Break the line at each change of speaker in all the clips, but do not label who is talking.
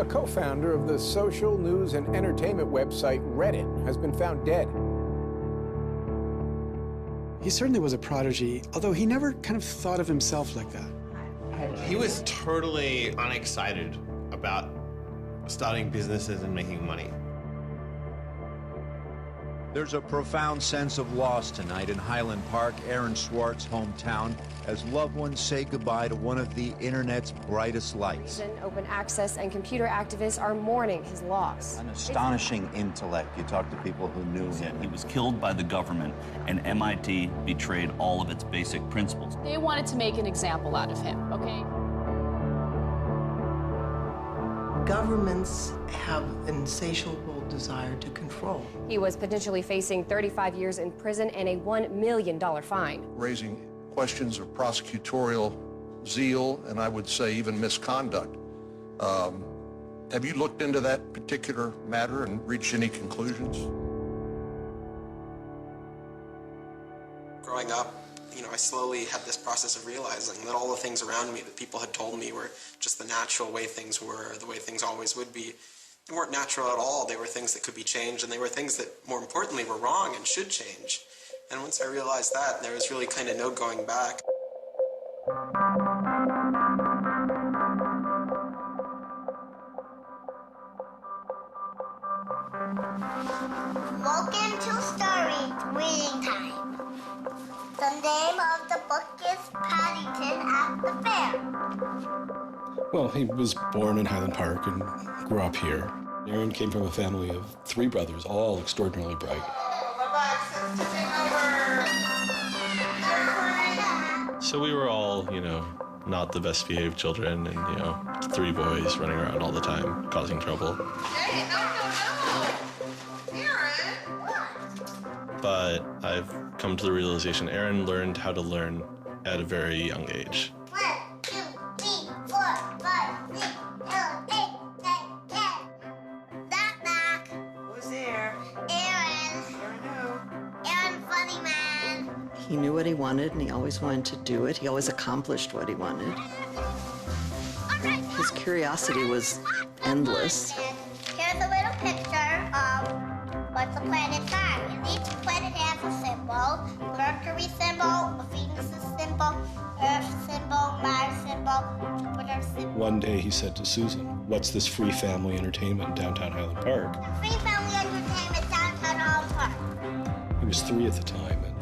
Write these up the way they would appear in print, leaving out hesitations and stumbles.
co-founder of the social news and entertainment website Reddit has been found dead.
He certainly was a prodigy, although he never kind of thought of himself like that.
He was totally unexcited about starting businesses and making money.
There's a profound sense of loss tonight in Highland Park, Aaron Swartz' hometown, as loved ones say goodbye to one of the internet's brightest lights.
Open access and computer activists are mourning his loss.
An astonishing intellect. You talk to people who knew him. He was killed by the government, and MIT betrayed all of its basic principles.
They wanted to make an example out of him, okay?
Governments have an insatiable desire to control.
He was potentially facing 35 years in prison and a $1 million fine.
Raising questions of prosecutorial zeal and I would say even misconduct. Have you looked into that particular matter and reached any conclusions?
Growing up, I slowly had this process of realizing that all the things around me that people had told me were just the natural way things were, the way things always would be. They weren't natural at all. They were things that could be changed, and they were things that, more importantly, were wrong and should change. And once I realized that, there was really kind of no going back.
Welcome to Story Reading Time. The name of the book is Paddington at the Fair.
Well, he was born in Highland Park and grew up here. Aaron came from a family of 3 brothers, all extraordinarily bright.
So we were all, not the best behaved children and, 3 boys running around all the time, causing trouble.
Hey, no.
But I've come to the realization Aaron learned how to learn at a very young age.
1, 2, 3, 4, 5, 6, 7, 8, 9, 10. Knock, knock.
Who's there?
Aaron.
Aaron who?
Aaron, funny man.
He knew what he wanted, and he always wanted to do it. He always accomplished what he wanted. His curiosity was endless.
Here's a little picture of what's the planet sign. And each planet has a symbol. Mercury symbol, Venus symbol, Earth symbol, Mars symbol, Jupiter symbol.
One day he said to Susan, "What's this free family entertainment in downtown Highland Park?"
Free family entertainment downtown Highland Park.
He was 3 at the time, and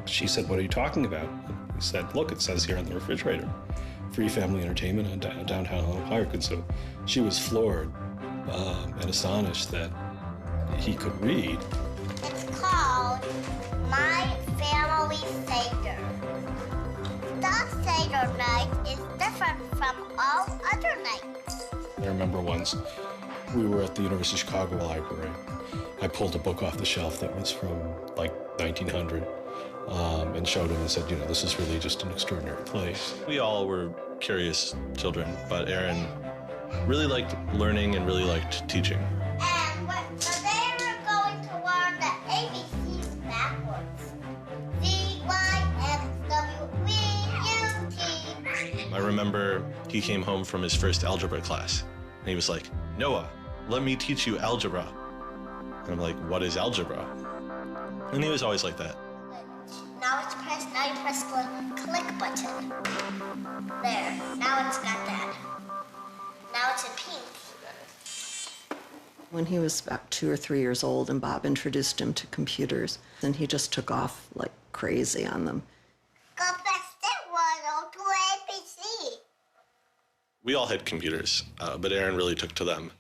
she said, "What are you talking about?" And he said, "Look, it says here on the refrigerator, free family entertainment in downtown Highland Park." And so she was floored and astonished that he could read.
It's called My Family Seder. That Seder night is different from all other nights.
I remember once we were at the University of Chicago Library. I pulled a book off the shelf that was from like 1900 and showed him and said, this is really just an extraordinary place.
We all were curious children, but Aaron really liked learning and really liked teaching.
And they were going to learn the ABCs backwards. D-Y-X-W-V-U-T.
I remember he came home from his first algebra class, and he was like, "Noah, let me teach you algebra." And I'm like, "What is algebra?" And he was always like that.
Now you press the click button. There, now it's got that. Now it's in pink.
When he was about 2 or 3 years old, and Bob introduced him to computers, and he just took off like crazy on them.
Go press the 102 ABC.
We all had computers, but Aaron really took to them,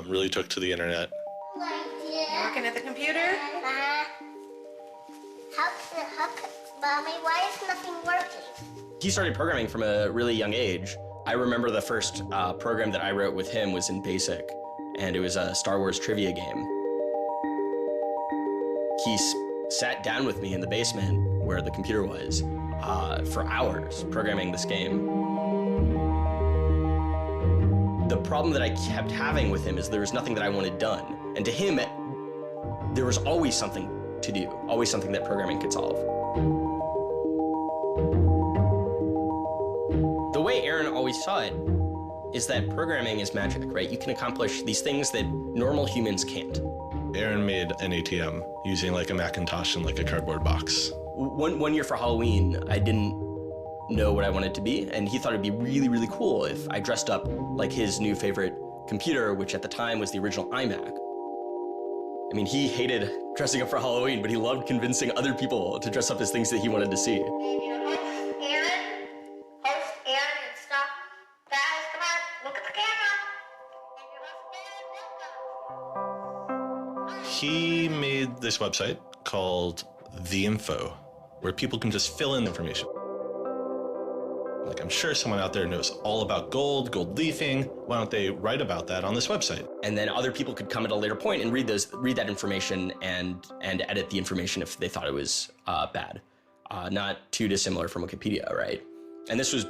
really took to the internet.
Working at the computer?
Mommy, why is nothing working?
He started programming from a really young age. I remember the first program that I wrote with him was in BASIC, and it was a Star Wars trivia game. He sat down with me in the basement where the computer was for hours programming this game. The problem that I kept having with him is there was nothing that I wanted done. And to him, there was always something to do, always something that programming could solve. The way Aaron always saw it is that programming is magic, right? You can accomplish these things that normal humans can't.
Aaron made an ATM using like a Macintosh and like a cardboard box.
One year for Halloween, I didn't know what I wanted to be, and he thought it'd be really, really cool if I dressed up like his new favorite computer, which at the time was the original iMac. I mean, he hated dressing up for Halloween, but he loved convincing other people to dress up as things that he wanted to see.
He made this website called The Info, where people can just fill in information. Like, I'm sure someone out there knows all about gold leafing. Why don't they write about that on this website?
And then other people could come at a later point and read that information and edit the information if they thought it was bad. Not too dissimilar from Wikipedia, right? And this was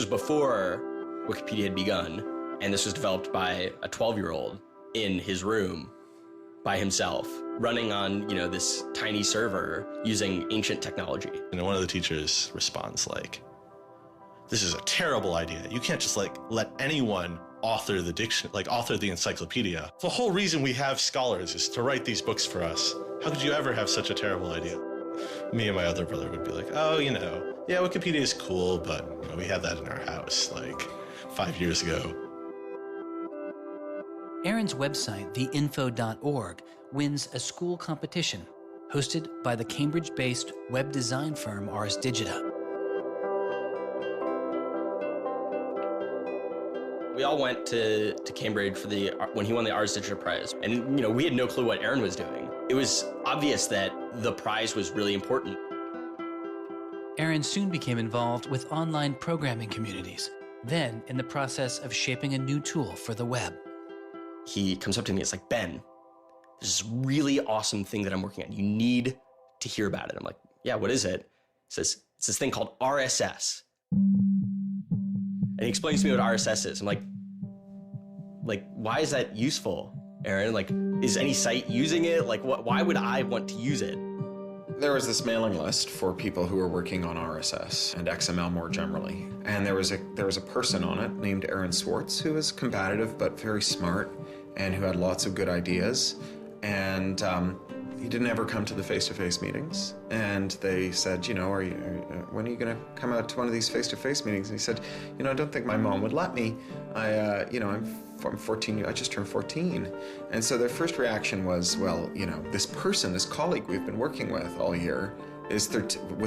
before Wikipedia had begun, and this was developed by a 12-year-old in his room by himself, running on, this tiny server using ancient technology.
And one of the teachers responds like, "This is a terrible idea. You can't just let anyone author the encyclopedia. The whole reason we have scholars is to write these books for us. How could you ever have such a terrible idea?" Me and my other brother would be like, "Oh, yeah, Wikipedia is cool, but we had that in our house like 5 years ago."
Aaron's website, theinfo.org, wins a school competition hosted by the Cambridge-based web design firm Ars Digita.
We all went to Cambridge for when he won the Ars Digita Prize. And, we had no clue what Aaron was doing. It was obvious that the prize was really important.
Aaron soon became involved with online programming communities, then in the process of shaping a new tool for the web.
He comes up to me, it's like, "Ben, there's this really awesome thing that I'm working on. You need to hear about it." I'm like, "Yeah, what is it?" He says, "It's this thing called RSS." And he explains to me what RSS is. I'm like, why is that useful, Aaron? Like, is any site using it? Like, why would I want to use it?
There was this mailing list for people who were working on RSS and XML more generally. And there was a person on it named Aaron Swartz who was combative but very smart and who had lots of good ideas. And he didn't ever come to the face-to-face meetings. And they said, when are you going to come out to one of these face-to-face meetings? And he said, I don't think my mom would let me. I'm 14, I just turned 14. And so their first reaction was, well, this person, this colleague we've been working with all year was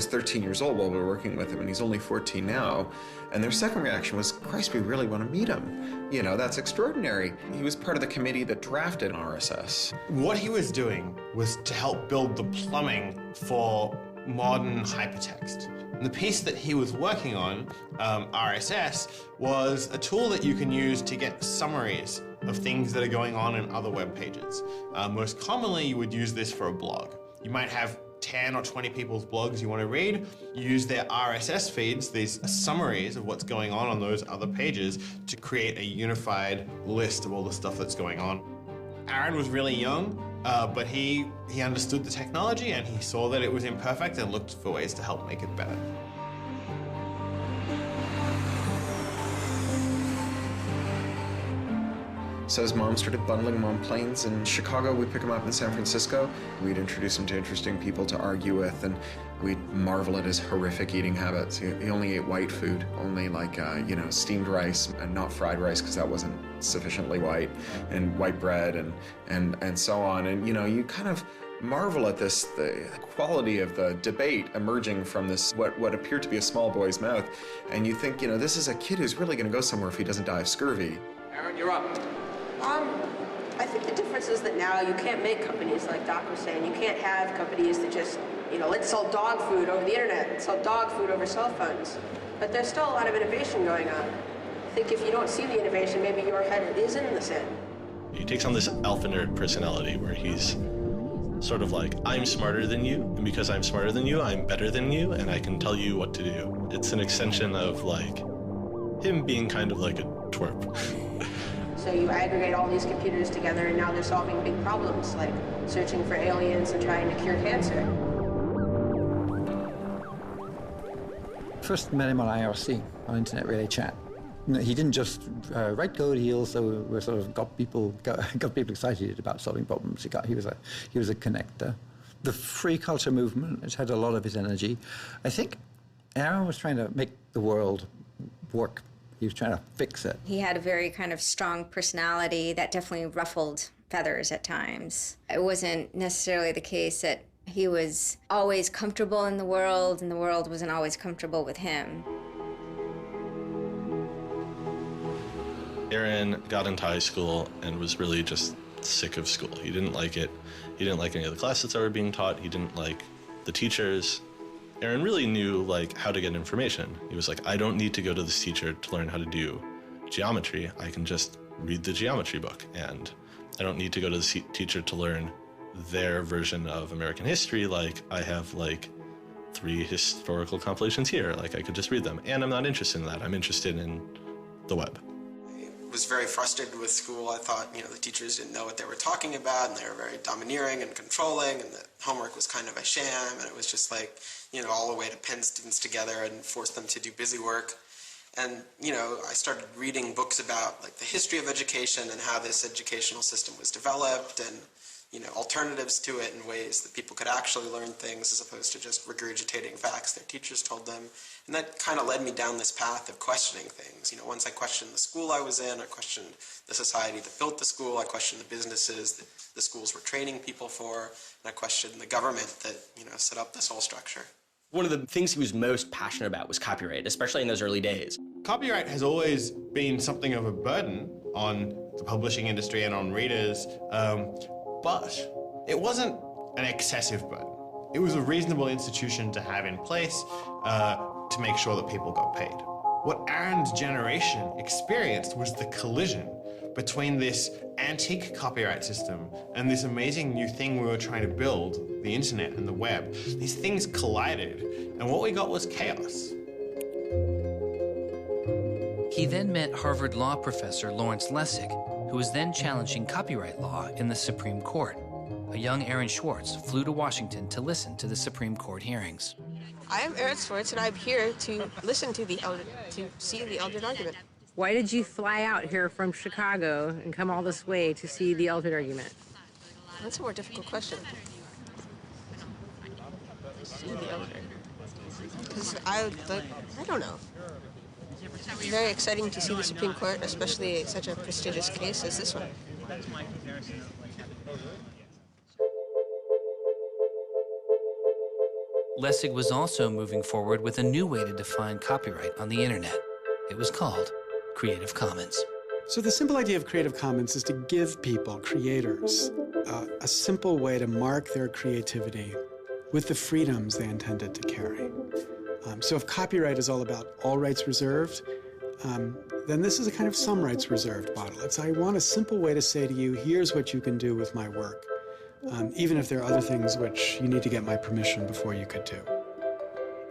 13 years old while we were working with him, and he's only 14 now. And their second reaction was, Christ, we really want to meet him. That's extraordinary. He was part of the committee that drafted RSS.
What he was doing was to help build the plumbing for modern hypertext. And the piece that he was working on, RSS, was a tool that you can use to get summaries of things that are going on in other web pages. Most commonly, you would use this for a blog. You might have 10 or 20 people's blogs you want to read. You use their RSS feeds, these summaries of what's going on those other pages, to create a unified list of all the stuff that's going on. Aaron was really young, but he understood the technology, and he saw that it was imperfect and looked for ways to help make it better.
So his mom started bundling him on planes in Chicago. We'd pick him up in San Francisco. We'd introduce him to interesting people to argue with, and we'd marvel at his horrific eating habits. He only ate white food, only steamed rice and not fried rice because that wasn't sufficiently white, and white bread and so on. And you kind of marvel at this, the quality of the debate emerging from this, what appeared to be a small boy's mouth. And you think, this is a kid who's really going to go somewhere if he doesn't die of scurvy.
Aaron, you're up. I think the difference is that now you can't make companies like Doc was saying. You can't have companies that just, let's sell dog food over the internet, let's sell dog food over cell phones. But there's still a lot of innovation going on. I think if you don't see the innovation, maybe your head is in the sand.
He takes on this alpha nerd personality where he's sort of like, I'm smarter than you, and because I'm smarter than you, I'm better than you, and I can tell you what to do. It's an extension of him being kind of like a twerp.
So you aggregate all these computers together, and now they're solving big problems, like searching for aliens and trying to cure cancer.
First met him on IRC, on Internet Relay Chat. No, he didn't just write code. He also sort of got people excited about solving problems. He was a connector. The free culture movement has had a lot of his energy. I think Aaron was trying to make the world work. He was trying to fix it.
He had a very kind of strong personality that definitely ruffled feathers at times. It wasn't necessarily the case that he was always comfortable in the world and the world wasn't always comfortable with him.
Aaron got into high school and was really just sick of school. He didn't like it. He didn't like any of the classes that were being taught. He didn't like the teachers. Aaron really knew how to get information. He was like, I don't need to go to this teacher to learn how to do geometry. I can just read the geometry book, and I don't need to go to the teacher to learn their version of American history. I have 3 historical compilations here. I could just read them, and I'm not interested in that. I'm interested in the web.
I was very frustrated with school. I thought, the teachers didn't know what they were talking about, and they were very domineering and controlling, and the homework was kind of a sham, and it was just all the way to pin students together and force them to do busy work. And, I started reading books about the history of education and how this educational system was developed, and alternatives to it in ways that people could actually learn things as opposed to just regurgitating facts their teachers told them. And that kind of led me down this path of questioning things. Once I questioned the school I was in, I questioned the society that built the school, I questioned the businesses that the schools were training people for, and I questioned the government that, set up this whole structure.
One of the things he was most passionate about was copyright, especially in those early days.
Copyright has always been something of a burden on the publishing industry and on readers, but it wasn't an excessive burden. It was a reasonable institution to have in place to make sure that people got paid. What Aaron's generation experienced was the collision between this antique copyright system and this amazing new thing we were trying to build, the internet and the web. These things collided, and what we got was chaos.
He then met Harvard law professor Lawrence Lessig, who was then challenging copyright law in the Supreme Court. A young Aaron Swartz flew to Washington to listen to the Supreme Court hearings.
I am Aaron Swartz, and I'm here to listen to see the Eldred argument.
Why did you fly out here from Chicago and come all this way to see the Eldred argument?
That's a more difficult question. See the Eldred. Because I don't know. It's very exciting to see the Supreme Court, especially such a prestigious case as this one.
Lessig was also moving forward with a new way to define copyright on the internet. It was called Creative Commons.
So the simple idea of Creative Commons is to give people, creators, a simple way to mark their creativity with the freedoms they intended to carry. So if copyright is all about all rights reserved, then this is a kind of some rights reserved model. I want a simple way to say to you, here's what you can do with my work, even if there are other things which you need to get my permission before you could do.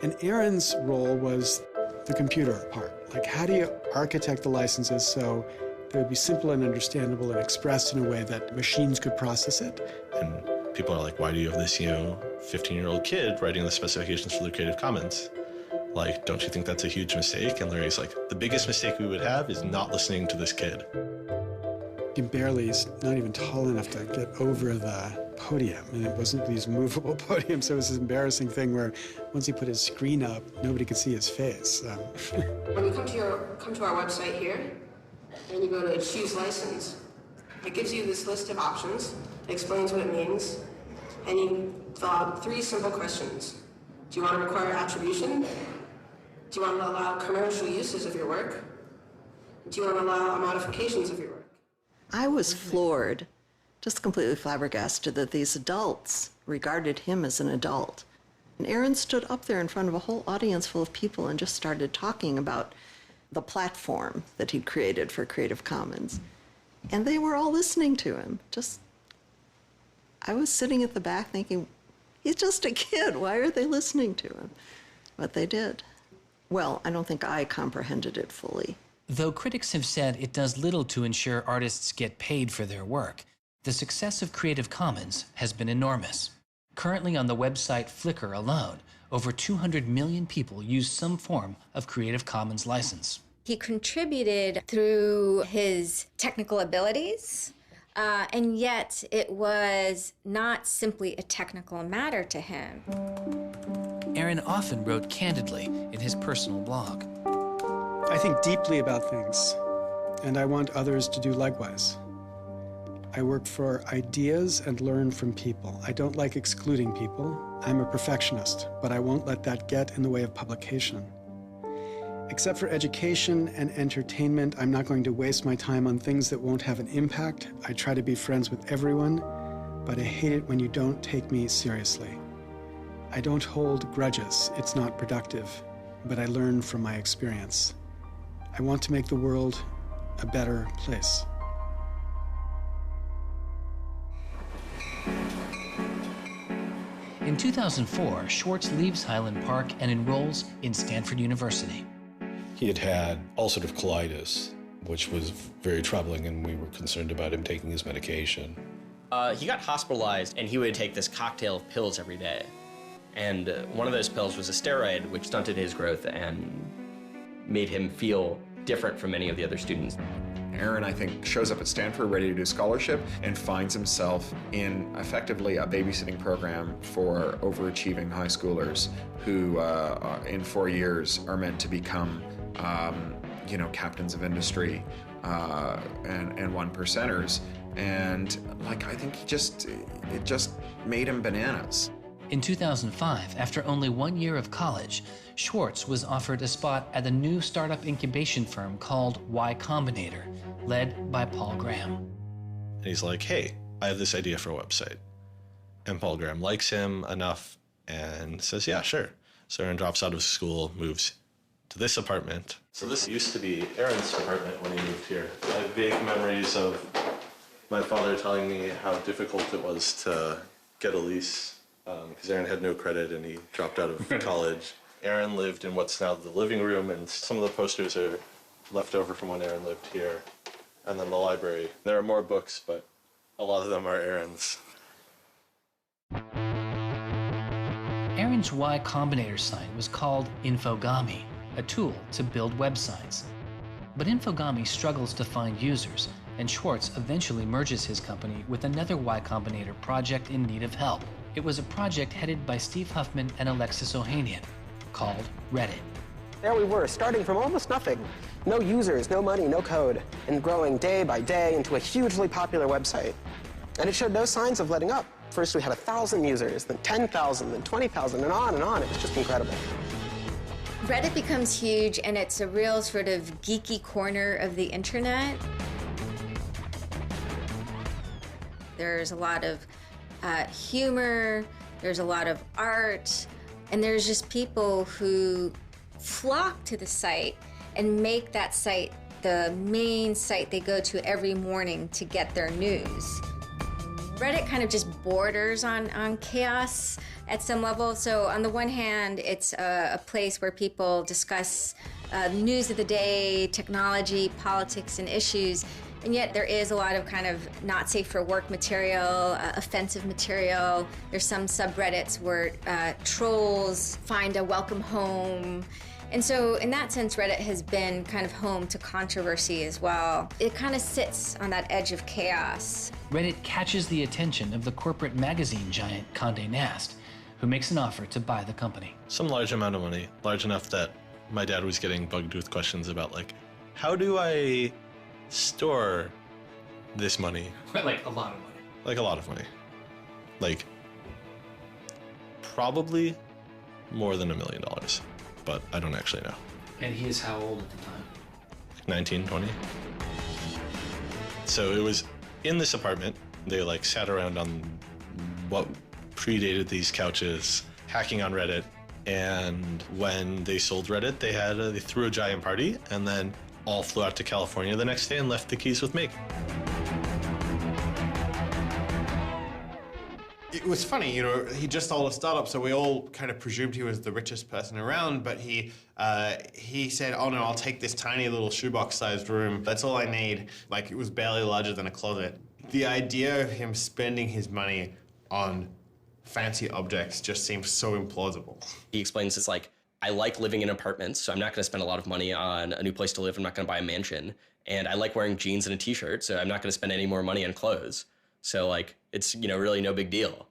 And Aaron's role was the computer part. How do you architect the licenses so they would be simple and understandable and expressed in a way that machines could process it?
And people are like, why do you have this, 15-year-old kid writing the specifications for the Creative Commons? Don't you think that's a huge mistake? And Larry's like, the biggest mistake we would have is not listening to this kid.
He's not even tall enough to get over the podium, and it wasn't these movable podiums, so it was this embarrassing thing where once he put his screen up, nobody could see his face.
When you come to our website here, and you go to Choose License, it gives you this list of options, it explains what it means, and you fill out 3 simple questions. Do you want to require attribution? Do you want to allow commercial uses of your work? Do you want to allow modifications of your work?
I was floored, just completely flabbergasted that these adults regarded him as an adult. And Aaron stood up there in front of a whole audience full of people and just started talking about the platform that he'd created for Creative Commons. And they were all listening to him. I was sitting at the back thinking, he's just a kid. Why are they listening to him? But they did. Well, I don't think I comprehended it fully.
Though critics have said it does little to ensure artists get paid for their work, the success of Creative Commons has been enormous. Currently on the website Flickr alone, over 200 million people use some form of Creative Commons license.
He contributed through his technical abilities, and yet it was not simply a technical matter to him.
Aaron often wrote candidly in his personal blog.
I think deeply about things, and I want others to do likewise. I work for ideas and learn from people. I don't like excluding people. I'm a perfectionist, but I won't let that get in the way of publication. Except for education and entertainment, I'm not going to waste my time on things that won't have an impact. I try to be friends with everyone, but I hate it when you don't take me seriously. I don't hold grudges. It's not productive, but I learn from my experience. I want to make the world a better place.
In 2004, Swartz leaves Highland Park and enrolls in Stanford University.
He had had ulcerative colitis, which was very troubling, and we were concerned about him taking his medication.
He got hospitalized, and he would take this cocktail of pills every day. And one of those pills was a steroid, which stunted his growth and made him feel different from many of the other students.
Aaron, I think, shows up at Stanford ready to do scholarship and finds himself in effectively a babysitting program for overachieving high schoolers who, in 4 years, are meant to become, captains of industry and one percenters. And I think it just made him bananas.
In 2005, after only 1 year of college, Swartz was offered a spot at a new startup incubation firm called Y Combinator, led by Paul Graham.
And he's like, hey, I have this idea for a website. And Paul Graham likes him enough and says, yeah, sure. So Aaron drops out of school, moves to this apartment. So this used to be Aaron's apartment when he moved here. I have vague memories of my father telling me how difficult it was to get a lease because Aaron had no credit and he dropped out of college. Aaron lived in what's now the living room, and some of the posters are left over from when Aaron lived here. And then the library. There are more books, but a lot of them are Aaron's.
Aaron's Y Combinator site was called Infogami, a tool to build websites. But Infogami struggles to find users, and Swartz eventually merges his company with another Y Combinator project in need of help. It was a project headed by Steve Huffman and Alexis Ohanian, called Reddit.
There we were, starting from almost nothing. No users, no money, no code, and growing day by day into a hugely popular website. And it showed no signs of letting up. First we had 1,000 users, then 10,000, then 20,000, and on and on. It was just incredible.
Reddit becomes huge, and it's a real sort of geeky corner of the internet. There's a lot of humor, there's a lot of art, and there's just people who flock to the site and make that site the main site they go to every morning to get their news. Reddit kind of just borders on chaos at some level. So on the one hand, it's a place where people discuss news of the day, technology, politics, and issues. And yet there is a lot of kind of not safe for work material, offensive material. There's some subreddits where trolls find a welcome home. And so in that sense, Reddit has been kind of home to controversy as well. It kind of sits on that edge of chaos.
Reddit catches the attention of the corporate magazine giant Condé Nast, who makes an offer to buy the company.
Some large amount of money, large enough that my dad was getting bugged with questions about how do I store this money?
Like a lot of money.
Like a lot of money. Probably more than $1 million, but I don't actually know.
And he is how old at the time?
19, 20. So it was in this apartment. They sat around on what predated these couches, hacking on Reddit. And when they sold Reddit, they threw a giant party, and then all flew out to California the next day and left the keys with me.
It was funny, he just sold a startup, so we all kind of presumed he was the richest person around, but he said, oh no, I'll take this tiny little shoebox-sized room. That's all I need. It was barely larger than a closet. The idea of him spending his money on fancy objects just seems so implausible.
He explains it's I like living in apartments, so I'm not going to spend a lot of money on a new place to live. I'm not going to buy a mansion. And I like wearing jeans and a t-shirt, so I'm not going to spend any more money on clothes. So like, it's, you know, really no big deal.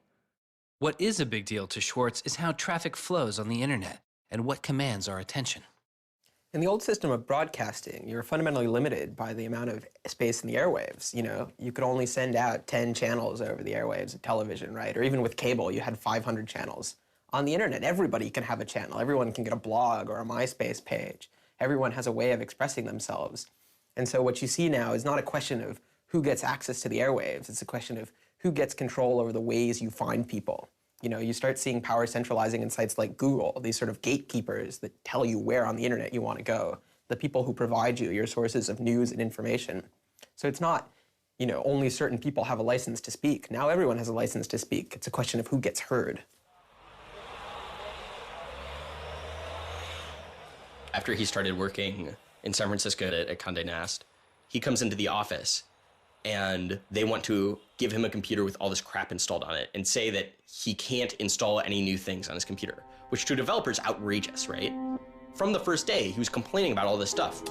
What is a big deal to Swartz is how traffic flows on the internet and what commands our attention.
In the old system of broadcasting, you were fundamentally limited by the amount of space in the airwaves. You know, you could only send out 10 channels over the airwaves of television, right? Or even with cable, you had 500 channels. On the internet, everybody can have a channel. Everyone can get a blog or a MySpace page. Everyone has a way of expressing themselves. And so what you see now is not a question of who gets access to the airwaves. It's a question of who gets control over the ways you find people. You know, you start seeing power centralizing in sites like Google, these sort of gatekeepers that tell you where on the internet you want to go, the people who provide you your sources of news and information. So it's not, you know, only certain people have a license to speak. Now everyone has a license to speak. It's a question of who gets heard.
After he started working in San Francisco at Condé Nast, he comes into the office and they want to give him a computer with all this crap installed on it and say that he can't install any new things on his computer, which to a developer is outrageous, right? From the first day, he was complaining about all this stuff.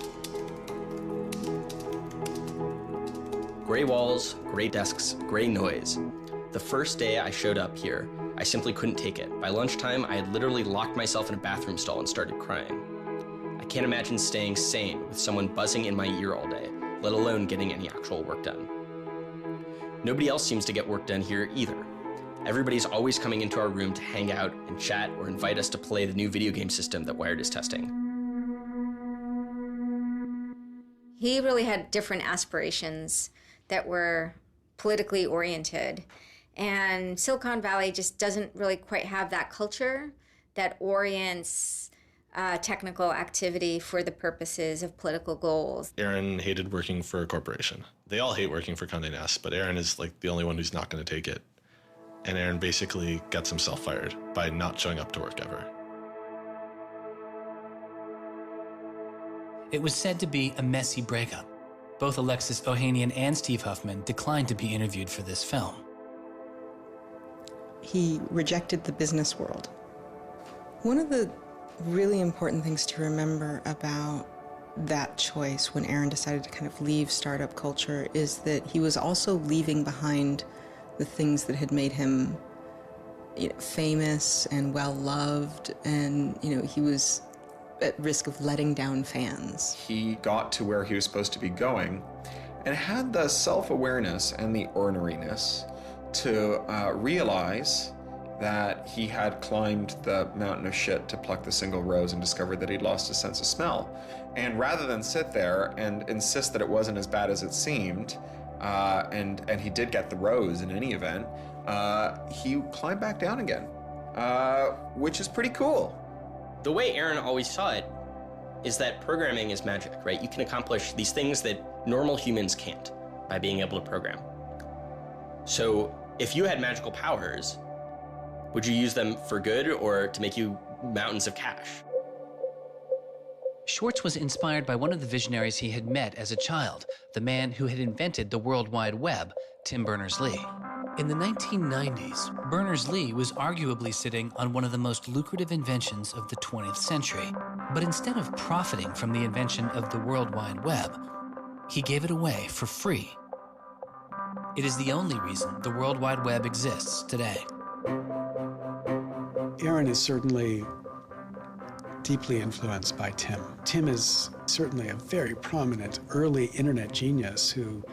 Gray walls, gray desks, gray noise. The first day I showed up here, I simply couldn't take it. By lunchtime, I had literally locked myself in a bathroom stall and started crying. I can't imagine staying sane with someone buzzing in my ear all day, let alone getting any actual work done. Nobody else seems to get work done here either. Everybody's always coming into our room to hang out and chat or invite us to play the new video game system that Wired is testing.
He really had different aspirations that were politically oriented. And Silicon Valley just doesn't really quite have that culture that orients technical activity for the purposes of political goals.
Aaron hated working for a corporation. They all hate working for Condé Nast, but Aaron is like the only one who's not going to take it. And Aaron basically gets himself fired by not showing up to work ever.
It was said to be a messy breakup. Both Alexis Ohanian and Steve Huffman declined to be interviewed for this film.
He rejected the business world. One of the really important things to remember about that choice when Aaron decided to kind of leave startup culture is that he was also leaving behind the things that had made him, you know, famous and well-loved, and, you know, he was at risk of letting down fans.
He got to where he was supposed to be going and had the self-awareness and the orneriness to realize that he had climbed the mountain of shit to pluck the single rose and discovered that he'd lost his sense of smell. And rather than sit there and insist that it wasn't as bad as it seemed, and he did get the rose in any event, he climbed back down again, which is pretty cool.
The way Aaron always saw it is that programming is magic, right? You can accomplish these things that normal humans can't by being able to program. So if you had magical powers, would you use them for good or to make you mountains of cash?
Swartz was inspired by one of the visionaries he had met as a child, the man who had invented the World Wide Web, Tim Berners-Lee. In the 1990s, Berners-Lee was arguably sitting on one of the most lucrative inventions of the 20th century. But instead of profiting from the invention of the World Wide Web, he gave it away for free. It is the only reason the World Wide Web exists today.
Aaron is certainly deeply influenced by Tim. Tim is certainly a very prominent early internet genius who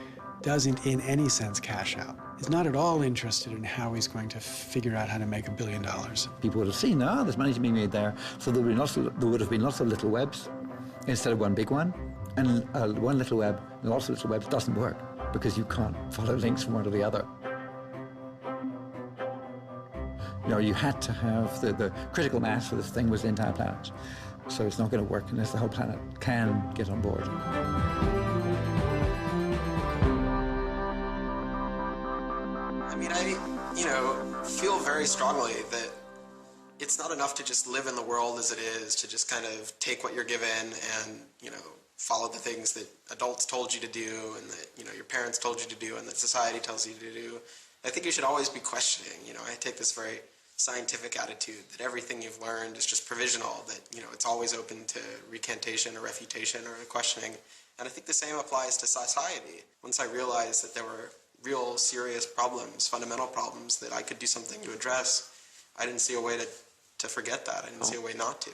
doesn't in any sense cash out. Is not at all interested in how he's going to figure out how to make $1 billion.
People would have seen, there's money to be made there. So there would have been lots of little webs instead of one big one. And one little web, and lots of little webs doesn't work because you can't follow links from one to the other. You know, you had to have the critical mass for this thing was the entire planet. So it's not going to work unless the whole planet can get on board.
I mean, I feel very strongly that it's not enough to just live in the world as it is, to just kind of take what you're given and, follow the things that adults told you to do and that, your parents told you to do and that society tells you to do. I think you should always be questioning. I take this very scientific attitude that everything you've learned is just provisional, that, you know, it's always open to recantation or refutation or questioning. And I think the same applies to society. Once I realized that there were real serious problems, fundamental problems that I could do something to address, I didn't see a way to forget that. I didn't see a way not to.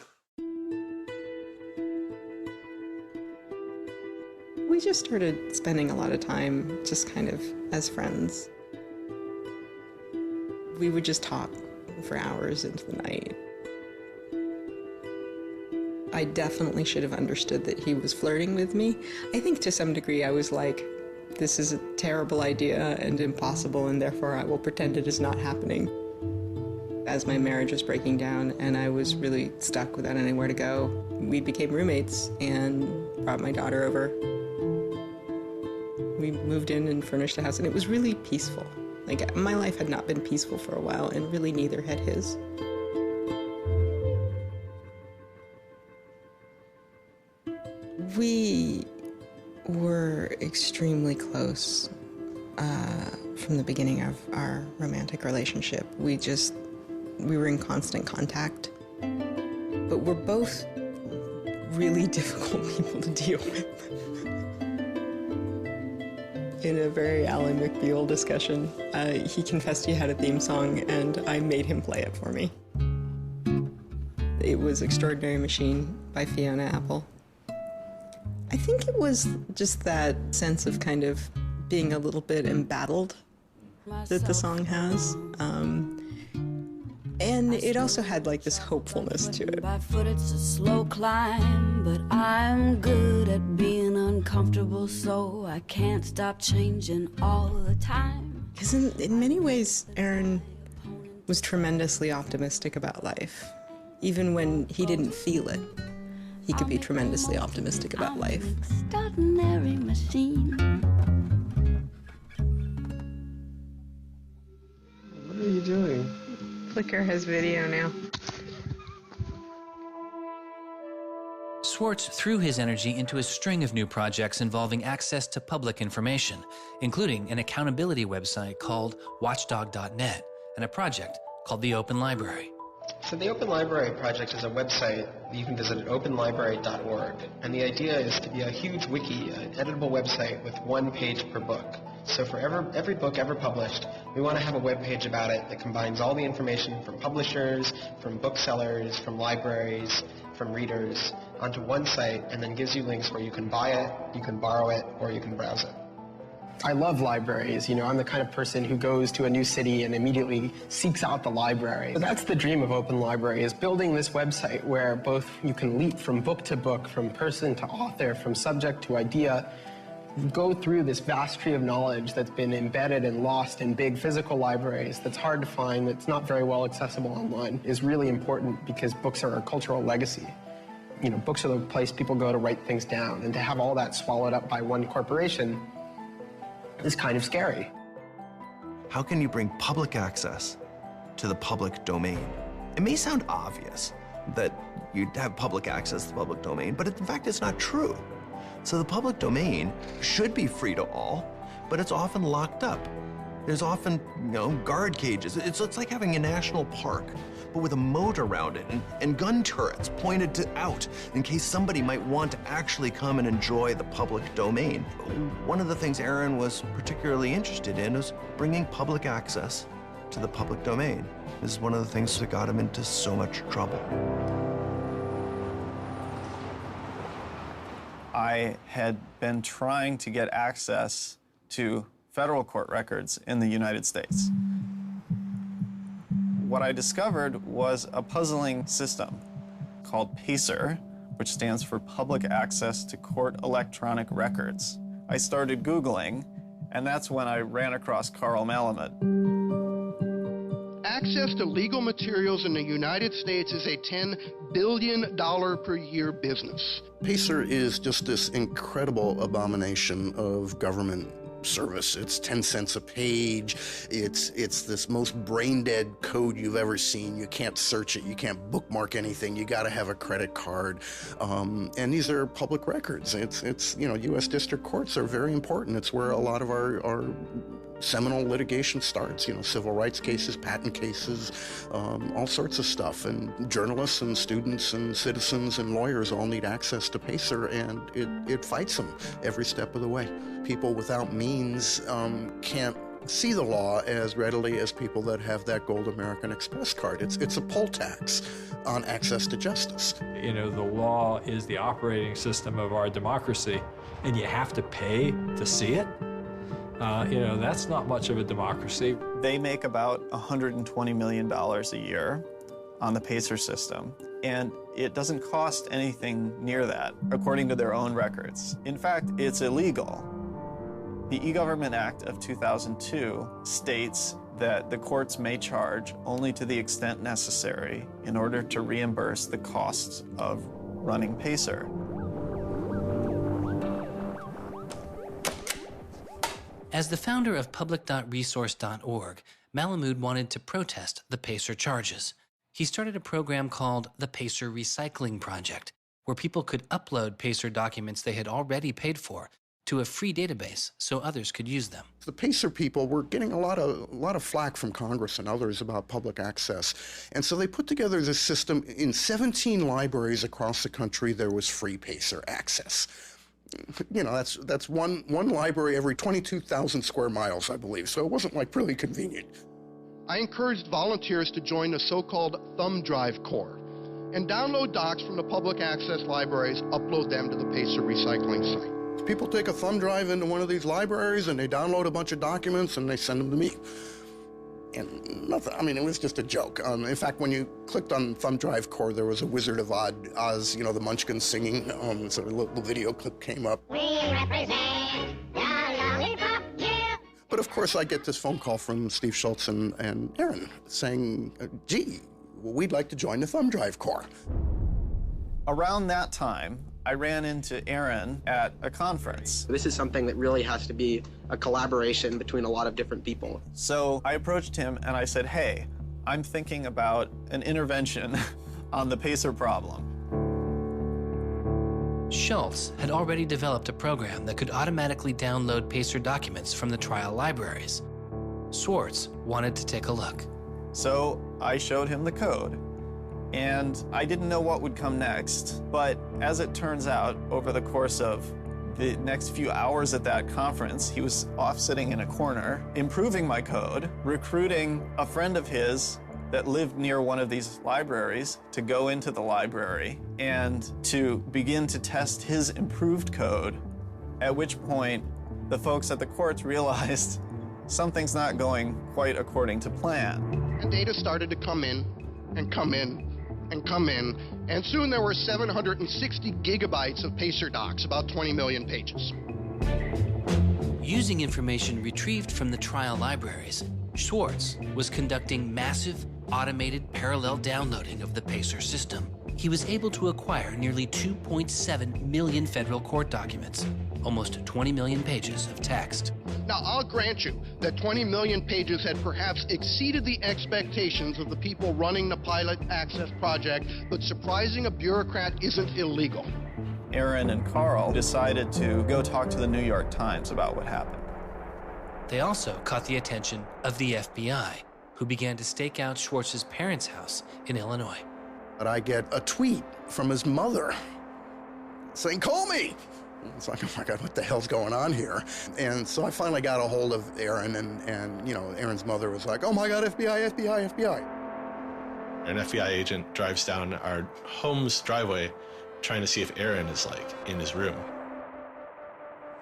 We just started spending a lot of time just kind of as friends. We would just talk for hours into the night. I definitely should have understood that he was flirting with me. I think to some degree I was like, this is a terrible idea and impossible, and therefore I will pretend it is not happening. As my marriage was breaking down and I was really stuck without anywhere to go, we became roommates and brought my daughter over. We moved in and furnished a house, and it was really peaceful. Like, my life had not been peaceful for a while, and really neither had his. We were extremely close from the beginning of our romantic relationship. We were in constant contact. But we're both really difficult people to deal with. In a very Ally McBeal discussion, he confessed he had a theme song, and I made him play it for me. It was Extraordinary Machine by Fiona Apple. I think it was just that sense of kind of being a little bit embattled that the song has. And it also had like this hopefulness to it.
By foot it's a slow climb, but I'm good at being uncomfortable, so I can't stop changing all the time.
Because in many ways, Aaron was tremendously optimistic about life. Even when he didn't feel it, he could be tremendously optimistic about life.
Extraordinary machine.
What are you doing?
Flickr has video now.
Swartz threw his energy into a string of new projects involving access to public information, including an accountability website called watchdog.net and a project called the Open Library.
So the Open Library project is a website that you can visit at openlibrary.org. And the idea is to be a huge wiki, an editable website with one page per book. So for every book ever published, we want to have a web page about it that combines all the information from publishers, from booksellers, from libraries, from readers onto one site, and then gives you links where you can buy it, you can borrow it, or you can browse it. I love libraries. You know, I'm the kind of person who goes to a new city and immediately seeks out the library. So that's the dream of Open Library, is building this website where both you can leap from book to book, from person to author, from subject to idea, go through this vast tree of knowledge that's been embedded and lost in big physical libraries that's hard to find, that's not very well accessible online, is really important because books are a cultural legacy. You know, books are the place people go to write things down, and to have all that swallowed up by one corporation is kind of scary.
How can you bring public access to the public domain? It may sound obvious that you'd have public access to the public domain, but in fact, it's not true. So the public domain should be free to all, but it's often locked up. There's often, guard cages. It's like having a national park, but with a moat around it and gun turrets pointed out in case somebody might want to actually come and enjoy the public domain. One of the things Aaron was particularly interested in was bringing public access to the public domain. This is one of the things that got him into so much trouble.
I had been trying to get access to federal court records in the United States. What I discovered was a puzzling system called PACER, which stands for Public Access to Court Electronic Records. I started Googling, and that's when I ran across Carl Malamud.
Access to legal materials in the United States is a $10 billion per year business.
PACER is just this incredible abomination of government
service. It's 10 cents a page. It's this most brain-dead code you've ever seen. You can't search it. You can't bookmark anything. You got to have a credit card. And these are public records. It's you know, U.S. district courts are very important. It's where a lot of our seminal litigation starts, you know, civil rights cases, patent cases, all sorts of stuff. And journalists and students and citizens and lawyers all need access to PACER, and it fights them every step of the way. People without means can't see the law as readily as people that have that gold American Express card. It's a poll tax on access to justice.
You know, the law is the operating system of our democracy, and you have to pay to see it. You know, that's not much of a democracy.
They make about $120 million a year on the PACER system, and it doesn't cost anything near that, according to their own records. In fact, it's illegal. The E-Government Act of 2002 states that the courts may charge only to the extent necessary in order to reimburse the costs of running PACER.
As the founder of public.resource.org, Malamud wanted to protest the PACER charges. He started a program called the PACER Recycling Project, where people could upload PACER documents they had already paid for to a free database so others could use them.
The PACER people were getting a lot of flack from Congress and others about public access. And so they put together this system. In 17 libraries across the country, there was free PACER access. You know, that's one library every 22,000 square miles, I believe, so it wasn't like really convenient.
I encouraged volunteers to join the so-called thumb drive corps and download docs from the public access libraries, upload them to the PACER recycling site.
People take a thumb drive into one of these libraries and they download a bunch of documents and they send them to me. And nothing, I mean, it was just a joke. In fact, when you clicked on Thumb Drive Core, there was a Wizard of Oz, you know, the Munchkins singing, so a little video clip came up.
We represent the lollipop, yeah.
But of course, I get this phone call from Steve Schultz and Aaron saying, gee, we'd like to join the Thumb Drive Corps.
Around that time, I ran into Aaron at a conference.
This is something that really has to be a collaboration between a lot of different people.
So I approached him and I said, hey, I'm thinking about an intervention on the PACER problem.
Schultz had already developed a program that could automatically download PACER documents from the trial libraries. Swartz wanted to take a look.
So I showed him the code. And I didn't know what would come next, but as it turns out, over the course of the next few hours at that conference, he was off sitting in a corner, improving my code, recruiting a friend of his that lived near one of these libraries to go into the library and to begin to test his improved code, at which point the folks at the courts realized something's not going quite according to plan.
And data started to come in and come in and come in, and soon there were 760 gigabytes of PACER docs, about 20 million pages.
Using information retrieved from the trial libraries, Swartz was conducting massive, automated parallel downloading of the PACER system. He was able to acquire nearly 2.7 million federal court documents, almost 20 million pages of text.
Now, I'll grant you that 20 million pages had perhaps exceeded the expectations of the people running the Pilot Access Project, but surprising a bureaucrat isn't illegal.
Aaron and Carl decided to go talk to the New York Times about what happened.
They also caught the attention of the FBI, who began to stake out Schwartz's parents' house in Illinois.
But I get a tweet from his mother saying, call me. It's like, oh my God, what the hell's going on here? And so I finally got a hold of Aaron, and you know, Aaron's mother was like, oh my God, FBI, FBI, FBI.
An FBI agent drives down our home's driveway trying to see if Aaron is in his room.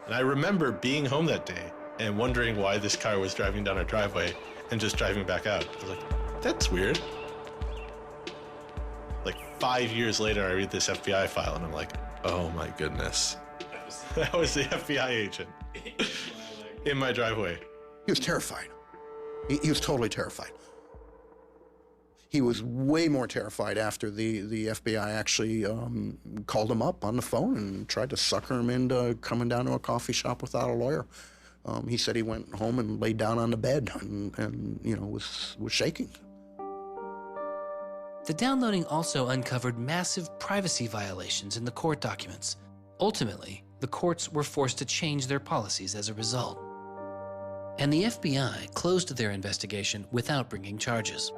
And I remember being home that day and wondering why this car was driving down our driveway and just driving back out. I was like, that's weird. 5 years later, I read this FBI file and I'm like, oh my goodness. That was the FBI agent in my driveway.
He was terrified. He was totally terrified. He was way more terrified after the FBI actually called him up on the phone and tried to sucker him into coming down to a coffee shop without a lawyer He said he went home and laid down on the bed and you know, was shaking.
The downloading also uncovered massive privacy violations in the court documents. Ultimately, the courts were forced to change their policies as a result. And the FBI closed their investigation without bringing charges.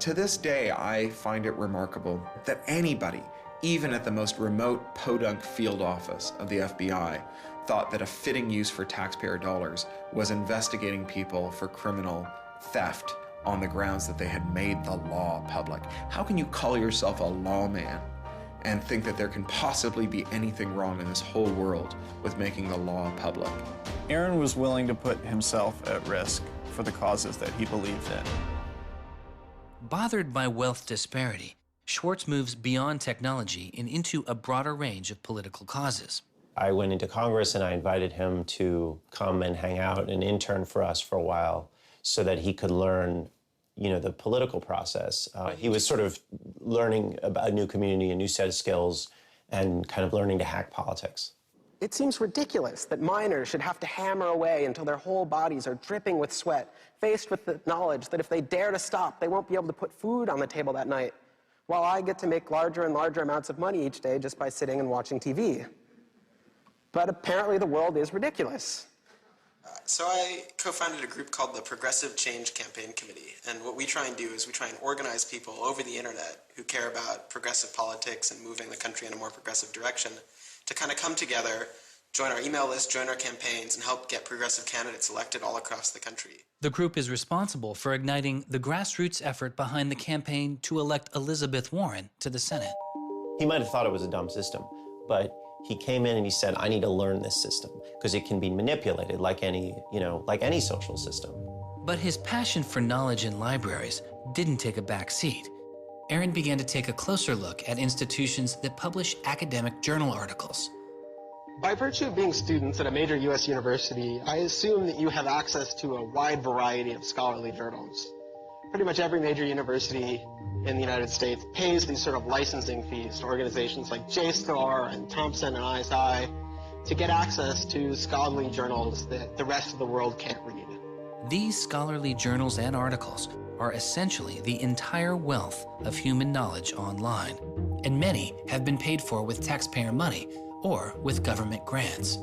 To this day, I find it remarkable that anybody, even at the most remote podunk field office of the FBI, thought that a fitting use for taxpayer dollars was investigating people for criminal theft on the grounds that they had made the law public. How can you call yourself a lawman and think that there can possibly be anything wrong in this whole world with making the law public?
Aaron was willing to put himself at risk for the causes that he believed in.
Bothered by wealth disparity, Swartz moves beyond technology and into a broader range of political causes.
I went into Congress and I invited him to come and hang out and intern for us for a while so that he could learn, you know, the political process. He was sort of learning about a new community, a new set of skills, and kind of learning to hack politics.
It seems ridiculous that miners should have to hammer away until their whole bodies are dripping with sweat, faced with the knowledge that if they dare to stop, they won't be able to put food on the table that night, while I get to make larger and larger amounts of money each day just by sitting and watching TV. But apparently the world is ridiculous.
So I co-founded a group called the Progressive Change Campaign Committee, and what we try and do is we try and organize people over the internet who care about progressive politics and moving the country in a more progressive direction to kind of come together, join our email list, join our campaigns, and help get progressive candidates elected all across the country.
The group is responsible for igniting the grassroots effort behind the campaign to elect Elizabeth Warren to the Senate.
He might have thought it was a dumb system, but he came in and he said, I need to learn this system because it can be manipulated like any, you know, like any social system.
But his passion for knowledge in libraries didn't take a back seat. Aaron began to take a closer look at institutions that publish academic journal articles.
By virtue of being students at a major U.S. university, I assume that you have access to a wide variety of scholarly journals. Pretty much every major university in the United States pays these sort of licensing fees to organizations like JSTOR and Thomson and ISI to get access to scholarly journals that the rest of the world can't read.
These scholarly journals and articles are essentially the entire wealth of human knowledge online, and many have been paid for with taxpayer money or with government grants.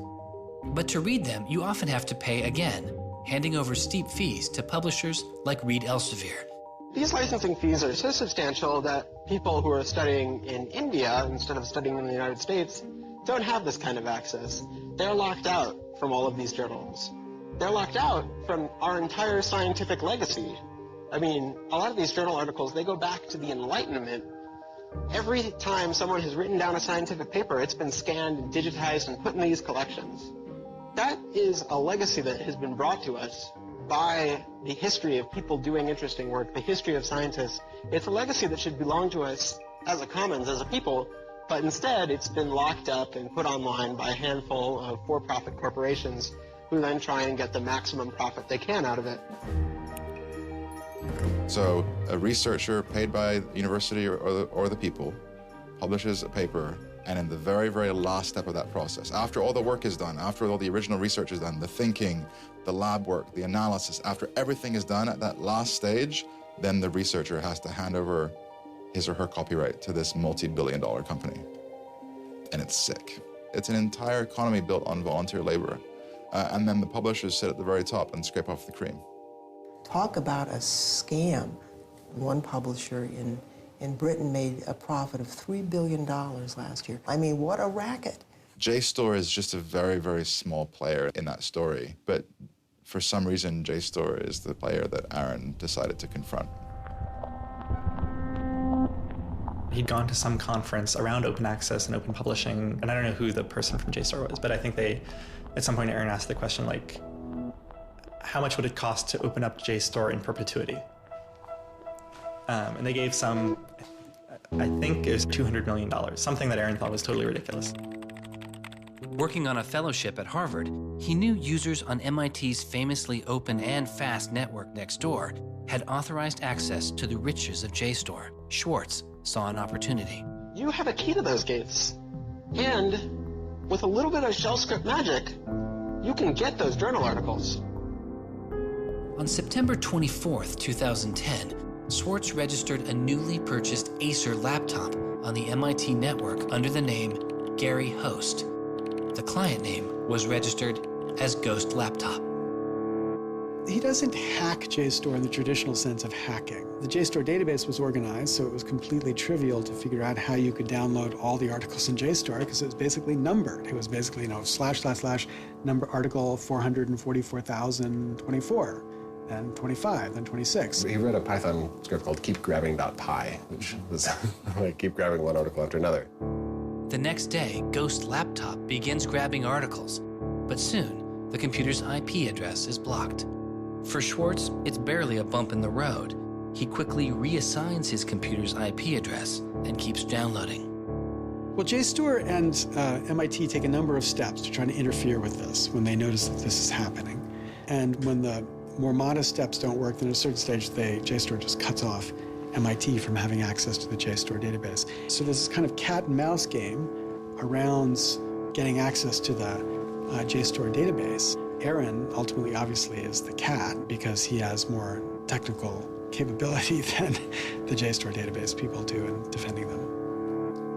But to read them, you often have to pay again, handing over steep fees to publishers like Reed Elsevier.
These licensing fees are so substantial that people who are studying in India instead of studying in the United States don't have this kind of access. They're locked out from all of these journals. They're locked out from our entire scientific legacy. I mean, a lot of these journal articles, they go back to the Enlightenment. Every time someone has written down a scientific paper, it's been scanned and digitized and put in these collections. That is a legacy that has been brought to us by the history of people doing interesting work, the history of scientists. It's a legacy that should belong to us as a commons, as a people, but instead it's been locked up and put online by a handful of for-profit corporations who then try and get the maximum profit they can out of it.
So a researcher paid by the university or the people publishes a paper, and in the very, very last step of that process, after all the work is done, after all the original research is done, the thinking, the lab work, the analysis, after everything is done at that last stage, then the researcher has to hand over his or her copyright to this multi-billion-dollar company. And it's sick. It's an entire economy built on volunteer labor. And then the publishers sit at the very top and scrape off the cream.
Talk about a scam. One publisher in Britain made a profit of $3 billion last year. I mean, what a racket.
JSTOR is just a very, very small player in that story, but for some reason, JSTOR is the player that Aaron decided to confront.
He'd gone to some conference around open access and open publishing, and I don't know who the person from JSTOR was, but I think at some point Aaron asked the question, like, how much would it cost to open up JSTOR in perpetuity? And they gave some, I think it was $200 million, something that Aaron thought was totally ridiculous.
Working on a fellowship at Harvard, he knew users on MIT's famously open and fast network Nextdoor had authorized access to the riches of JSTOR. Swartz saw an opportunity.
You have a key to those gates. And with a little bit of shell script magic, you you can get those journal articles.
On September 24th, 2010, Swartz registered a newly purchased Acer laptop on the MIT network under the name Gary Host. The client name was registered as Ghost Laptop.
He doesn't hack JSTOR in the traditional sense of hacking. The JSTOR database was organized, so it was completely trivial to figure out how you could download all the articles in JSTOR because it was basically numbered. It was basically, / number article 444,024. Then 25, then 26.
He read a Python script called keepgrabbing.py, which was like keep grabbing one article after another.
The next day, Ghost Laptop begins grabbing articles, but soon the computer's IP address is blocked. For Swartz, it's barely a bump in the road. He quickly reassigns his computer's IP address and keeps downloading.
Well, JSTOR and MIT take a number of steps to try to interfere with this when they notice that this is happening. And when the more modest steps don't work, then at a certain stage, JSTOR just cuts off MIT from having access to the JSTOR database. So there's this kind of cat and mouse game around getting access to the JSTOR database. Aaron ultimately, obviously, is the cat because he has more technical capability than the JSTOR database people do in defending them.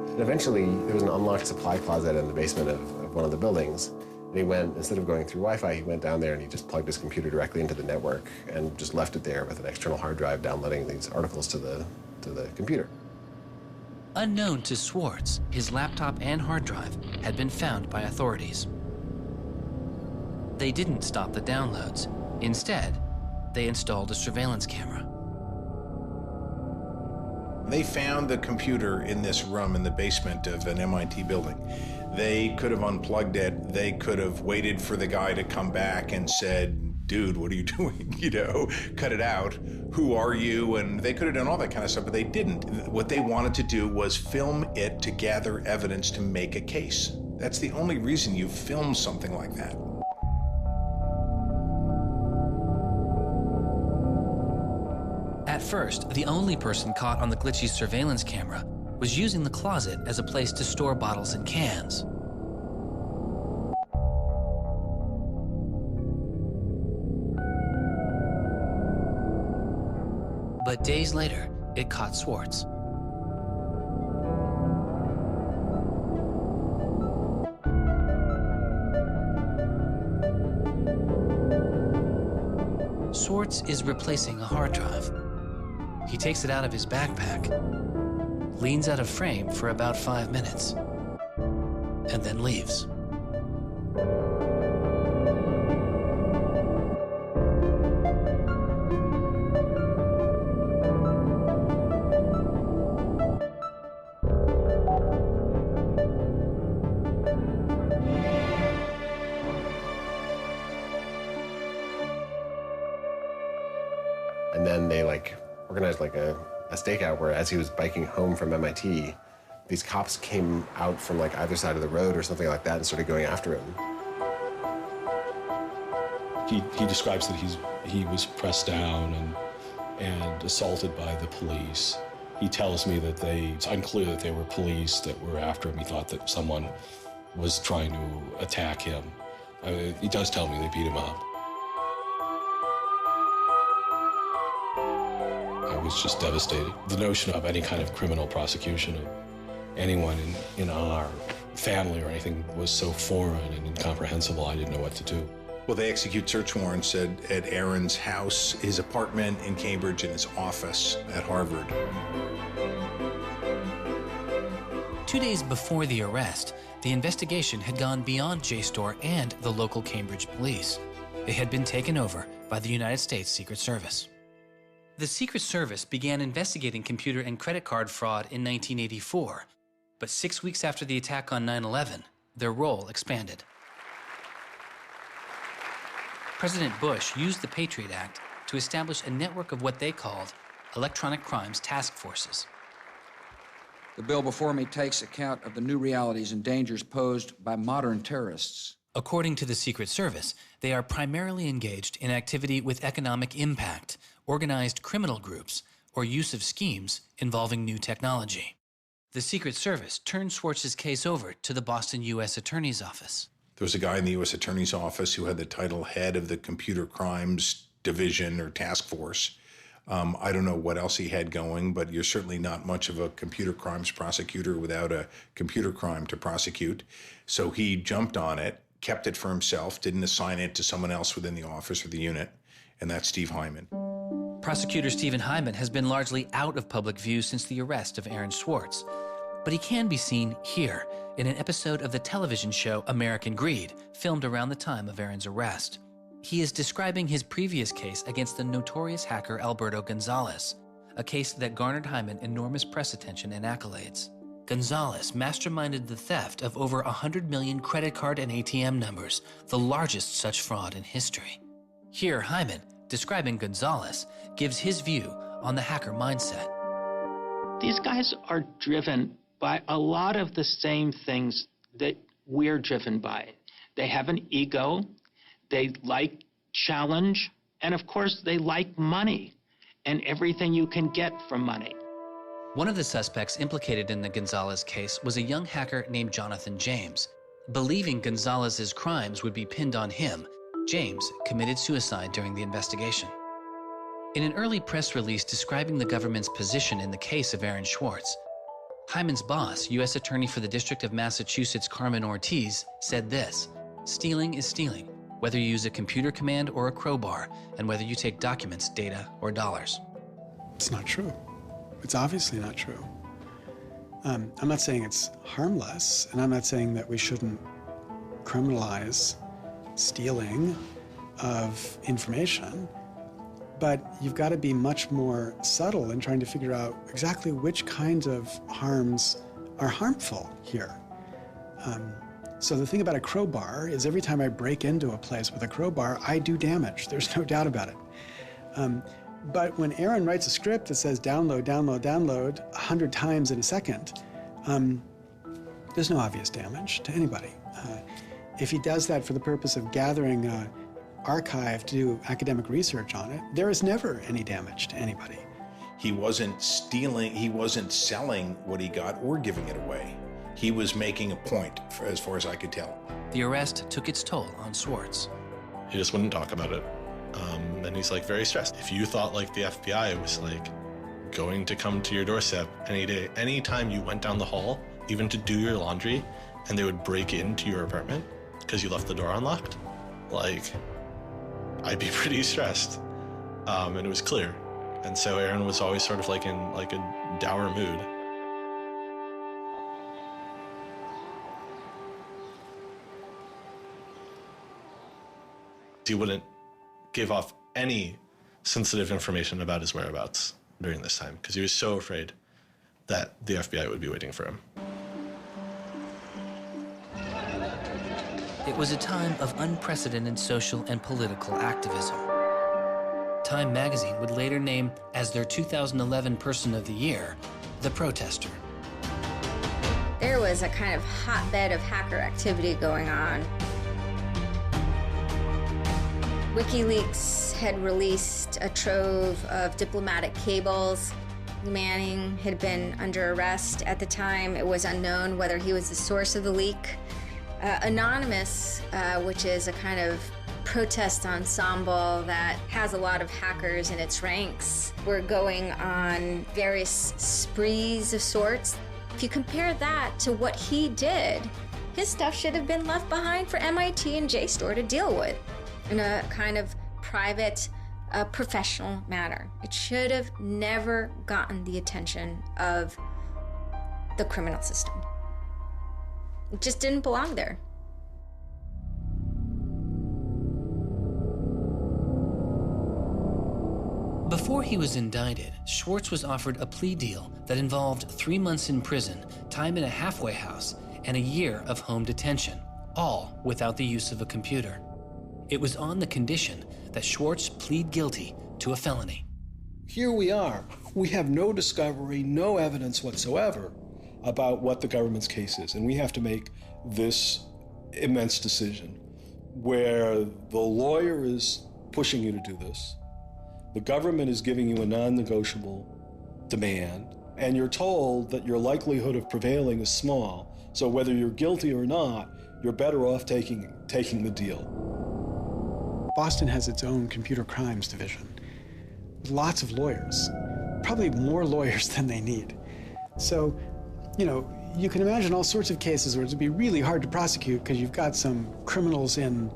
And eventually, there was an unlocked supply closet in the basement of one of the buildings. And he went, instead of going through Wi-Fi, he went down there and he just plugged his computer directly into the network and just left it there with an external hard drive downloading these articles to the computer.
Unknown to Swartz, his laptop and hard drive had been found by authorities. They didn't stop the downloads. Instead, they installed a surveillance camera.
They found the computer in this room in the basement of an MIT building. They could have unplugged it. They could have waited for the guy to come back and said, dude, what are you doing? Cut it out. Who are you? And they could have done all that kind of stuff, but they didn't. What they wanted to do was film it to gather evidence to make a case. That's the only reason you film something like that.
At first, the only person caught on the glitchy surveillance camera was using the closet as a place to store bottles and cans. But days later, it caught Swartz. Swartz is replacing a hard drive. He takes it out of his backpack, leans out of frame for about 5 minutes, and then leaves.
And then they organized a stakeout where as he was biking home from MIT, these cops came out from either side of the road or something like that and started going after him.
He describes that he was pressed down and assaulted by the police. He tells me that it's unclear that they were police that were after him. He thought that someone was trying to attack him. He does tell me they beat him up. I was just devastated. The notion of any kind of criminal prosecution of anyone in our family or anything was so foreign and incomprehensible, I didn't know what to do.
Well, they execute search warrants at Aaron's house, his apartment in Cambridge, and his office at Harvard.
2 days before the arrest, the investigation had gone beyond JSTOR and the local Cambridge police. It had been taken over by the United States Secret Service. The Secret Service began investigating computer and credit card fraud in 1984, but 6 weeks after the attack on 9/11, their role expanded. President Bush used the Patriot Act to establish a network of what they called electronic crimes task forces.
The bill before me takes account of the new realities and dangers posed by modern terrorists.
According to the Secret Service, they are primarily engaged in activity with economic impact, organized criminal groups, or use of schemes involving new technology. The Secret Service turned Swartz's case over to the Boston U.S. Attorney's Office.
There was a guy in the U.S. Attorney's Office who had the title head of the Computer Crimes Division or Task Force. I don't know what else he had going, but you're certainly not much of a computer crimes prosecutor without a computer crime to prosecute. So he jumped on it, kept it for himself, didn't assign it to someone else within the office or the unit, and that's Steve Hyman.
Prosecutor Stephen Hyman has been largely out of public view since the arrest of Aaron Swartz, but he can be seen here in an episode of the television show American Greed, filmed around the time of Aaron's arrest. He is describing his previous case against the notorious hacker Alberto Gonzalez, a case that garnered Hyman enormous press attention and accolades. Gonzalez masterminded the theft of over 100 million credit card and ATM numbers, the largest such fraud in history. Here, Hyman, describing Gonzalez, gives his view on the hacker mindset.
These guys are driven by a lot of the same things that we're driven by. They have an ego, they like challenge, and of course they like money and everything you can get from money.
One of the suspects implicated in the Gonzalez case was a young hacker named Jonathan James. Believing Gonzalez's crimes would be pinned on him, James committed suicide during the investigation. In an early press release describing the government's position in the case of Aaron Swartz, Hyman's boss, U.S. Attorney for the District of Massachusetts Carmen Ortiz, said this: "Stealing is stealing, whether you use a computer command or a crowbar, and whether you take documents, data, or dollars."
It's not true. It's obviously not true. I'm not saying it's harmless, and I'm not saying that we shouldn't criminalize stealing of information, but you've got to be much more subtle in trying to figure out exactly which kinds of harms are harmful here. So the thing about a crowbar is every time I break into a place with a crowbar, I do damage. There's no doubt about it. But when Aaron writes a script that says download, download, download 100 times in a second, there's no obvious damage to anybody. If he does that for the purpose of gathering an archive to do academic research on it, there is never any damage to anybody.
He wasn't stealing, he wasn't selling what he got or giving it away. He was making a point, as far as I could tell.
The arrest took its toll on Swartz.
He just wouldn't talk about it. And he's like very stressed. If you thought like the FBI was like going to come to your doorstep any day, anytime you went down the hall, even to do your laundry, and they would break into your apartment because you left the door unlocked, like, I'd be pretty stressed. And it was clear. And so Aaron was always sort of like in like a dour mood. He wouldn't give off any sensitive information about his whereabouts during this time because he was so afraid that the FBI would be waiting for him.
It was a time of unprecedented social and political activism. Time magazine would later name as their 2011 Person of the Year, the protester.
There was a kind of hotbed of hacker activity going on. WikiLeaks had released a trove of diplomatic cables. Manning had been under arrest at the time. It was unknown whether he was the source of the leak. Anonymous, which is a kind of protest ensemble that has a lot of hackers in its ranks, were going on various sprees of sorts. If you compare that to what he did, his stuff should have been left behind for MIT and JSTOR to deal with in a kind of private, professional manner. It should have never gotten the attention of the criminal system. It just didn't belong there.
Before he was indicted, Swartz was offered a plea deal that involved 3 months in prison, time in a halfway house, and a year of home detention, all without the use of a computer. It was on the condition that Swartz plead guilty to a felony.
Here we are. We have no discovery, no evidence whatsoever about what the government's case is, and we have to make this immense decision where the lawyer is pushing you to do this, the government is giving you a non-negotiable demand, and you're told that your likelihood of prevailing is small, so whether you're guilty or not, you're better off taking the deal.
Boston has its own computer crimes division with lots of lawyers, probably more lawyers than they need. So, you can imagine all sorts of cases where it would be really hard to prosecute because you've got some criminals in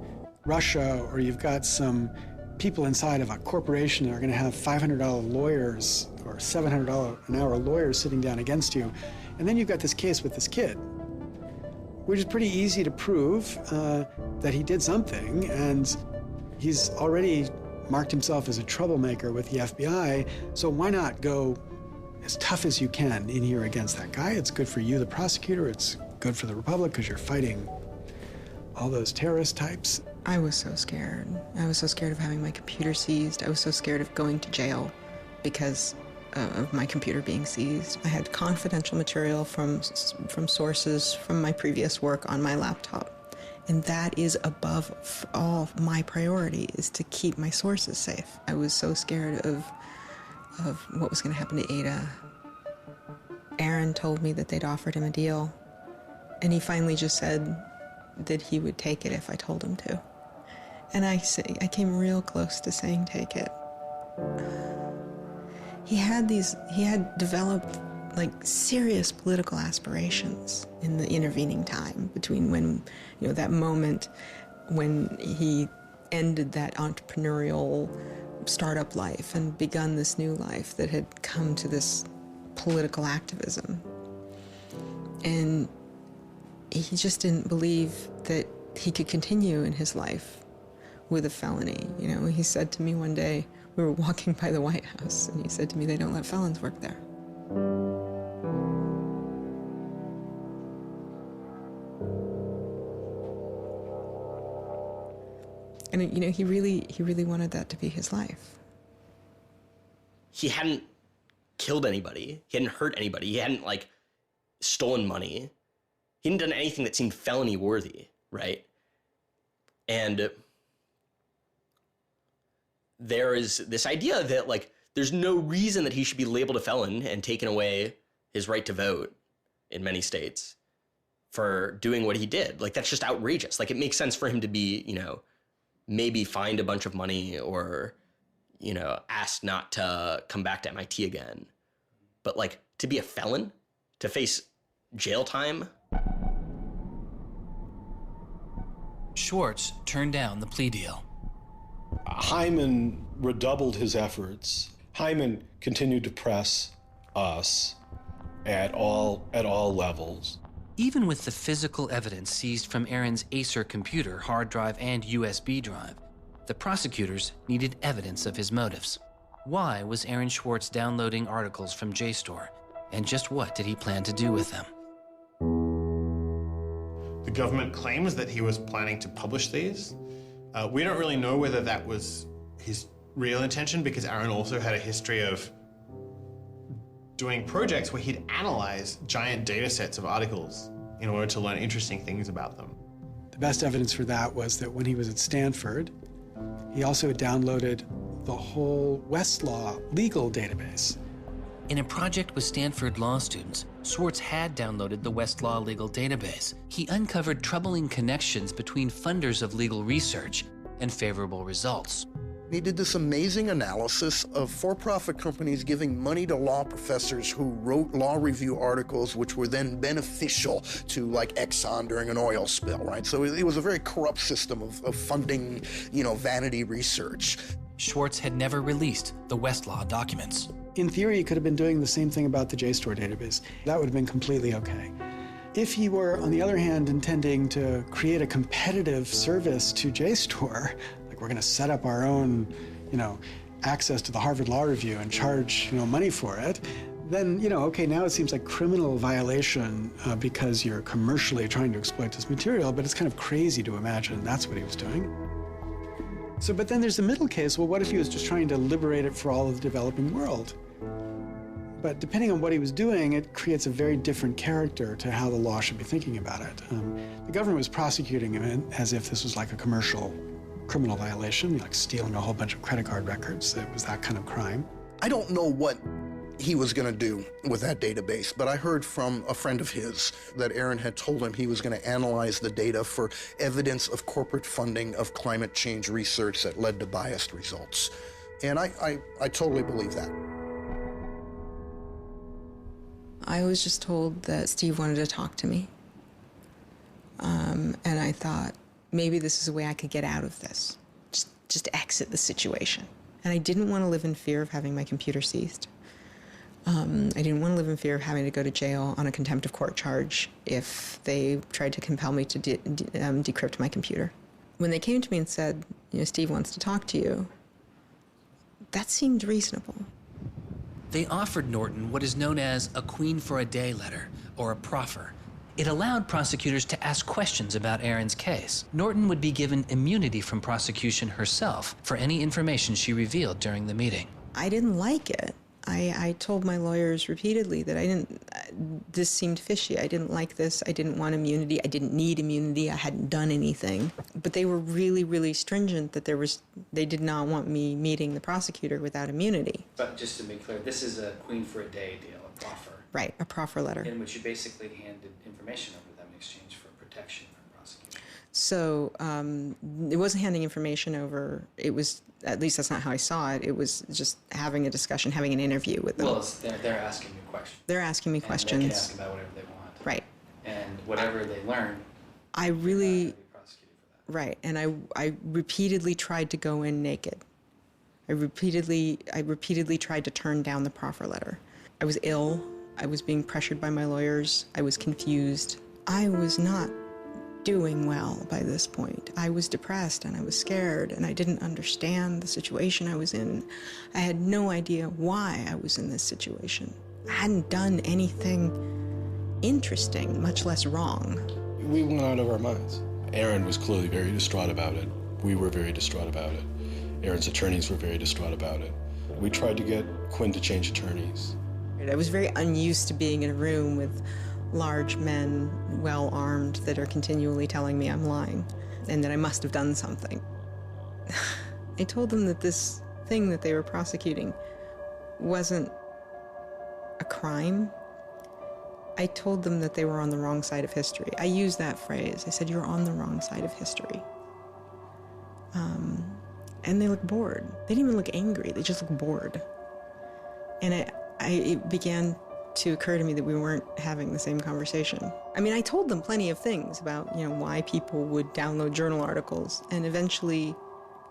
Russia, or you've got some people inside of a corporation that are going to have $500 lawyers or $700 an hour lawyers sitting down against you. And then you've got this case with this kid, which is pretty easy to prove that he did something, and he's already marked himself as a troublemaker with the FBI, so why not go as tough as you can in here against that guy? It's good for you, the prosecutor. It's good for the Republic because you're fighting all those terrorist types.
I was so scared. I was so scared of having my computer seized. I was so scared of going to jail because of my computer being seized. I had confidential material from sources from my previous work on my laptop. And that is above all my priority, is to keep my sources safe. I was so scared of what was going to happen to ITA. Aaron told me that they'd offered him a deal, and he finally just said that he would take it if I told him to. And I came real close to saying take it. He had developed like serious political aspirations in the intervening time between when, that moment when he ended that entrepreneurial startup life and begun this new life that had come to this political activism. And he just didn't believe that he could continue in his life with a felony. He said to me one day, we were walking by the White House, and he said to me, they don't let felons work there. And he really wanted that to be his life.
He hadn't killed anybody. He hadn't hurt anybody. He hadn't stolen money. He hadn't done anything that seemed felony worthy, right? And there is this idea that there's no reason that he should be labeled a felon and taken away his right to vote in many states for doing what he did. That's just outrageous. It makes sense for him to be, maybe fined a bunch of money or, asked not to come back to MIT again. But to be a felon, to face jail time.
Swartz turned down the plea deal.
Hyman redoubled his efforts. Hyman continued to press us at all levels.
Even with the physical evidence seized from Aaron's Acer computer, hard drive, and USB drive, the prosecutors needed evidence of his motives. Why was Aaron Swartz downloading articles from JSTOR, and just what did he plan to do with them?
The government claims that he was planning to publish these. We don't really know whether that was his real intention, because Aaron also had a history of doing projects where he'd analyze giant data sets of articles in order to learn interesting things about them.
The best evidence for that was that when he was at Stanford, he also downloaded the whole Westlaw legal database.
In a project with Stanford law students, Swartz had downloaded the Westlaw legal database. He uncovered troubling connections between funders of legal research and favorable results.
He did this amazing analysis of for-profit companies giving money to law professors who wrote law review articles which were then beneficial to Exxon during an oil spill, right? So it was a very corrupt system of funding, vanity research.
Swartz had never released the Westlaw documents.
In theory, he could have been doing the same thing about the JSTOR database. That would have been completely okay. If he were, on the other hand, intending to create a competitive service to JSTOR, we're going to set up our own, access to the Harvard Law Review and charge, money for it, then, okay, now it seems like criminal violation because you're commercially trying to exploit this material, but it's kind of crazy to imagine that's what he was doing. So, but then there's the middle case. Well, what if he was just trying to liberate it for all of the developing world? But depending on what he was doing, it creates a very different character to how the law should be thinking about it. The government was prosecuting him as if this was like a commercial criminal violation, like stealing a whole bunch of credit card records. It was that kind of crime.
I don't know what he was going to do with that database. But I heard from a friend of his that Aaron had told him he was going to analyze the data for evidence of corporate funding of climate change research that led to biased results. And I totally believe that.
I was just told that Steve wanted to talk to me. And I thought, maybe this is a way I could get out of this. Just exit the situation. And I didn't want to live in fear of having my computer seized. I didn't want to live in fear of having to go to jail on a contempt of court charge if they tried to compel me to decrypt my computer. When they came to me and said, Steve wants to talk to you, that seemed reasonable.
They offered Norton what is known as a Queen for a Day letter, or a proffer. It allowed prosecutors to ask questions about Aaron's case. Norton would be given immunity from prosecution herself for any information she revealed during the meeting.
I didn't like it. I told my lawyers repeatedly that this seemed fishy. I didn't like this. I didn't want immunity. I didn't need immunity. I hadn't done anything. But they were really, really stringent that they did not want me meeting the prosecutor without immunity.
But just to be clear, this is a Queen for a Day deal, a proffer.
Right, a proffer letter.
In which you basically handed information over to them in exchange for protection from prosecution.
So it wasn't handing information over. It was, at least that's not how I saw it. It was just having a discussion, having an interview with them.
Well, they're asking you questions.
They're asking me questions.
They can ask about whatever they want.
Right.
And whatever they learn,
I really, right, and I repeatedly tried to go in naked. I repeatedly tried to turn down the proffer letter. I was ill. I was being pressured by my lawyers. I was confused. I was not doing well by this point. I was depressed and I was scared and I didn't understand the situation I was in. I had no idea why I was in this situation. I hadn't done anything interesting, much less wrong.
We went out of our minds. Aaron was clearly very distraught about it. We were very distraught about it. Aaron's attorneys were very distraught about it. We tried to get Quinn to change attorneys.
I was very unused to being in a room with large men, well-armed, that are continually telling me I'm lying and that I must have done something. I told them that this thing that they were prosecuting wasn't a crime. I told them that they were on the wrong side of history. I used that phrase. I said, you're on the wrong side of history. And they looked bored. They didn't even look angry. They just looked bored. And it began to occur to me that we weren't having the same conversation. I mean, I told them plenty of things about, why people would download journal articles, and eventually,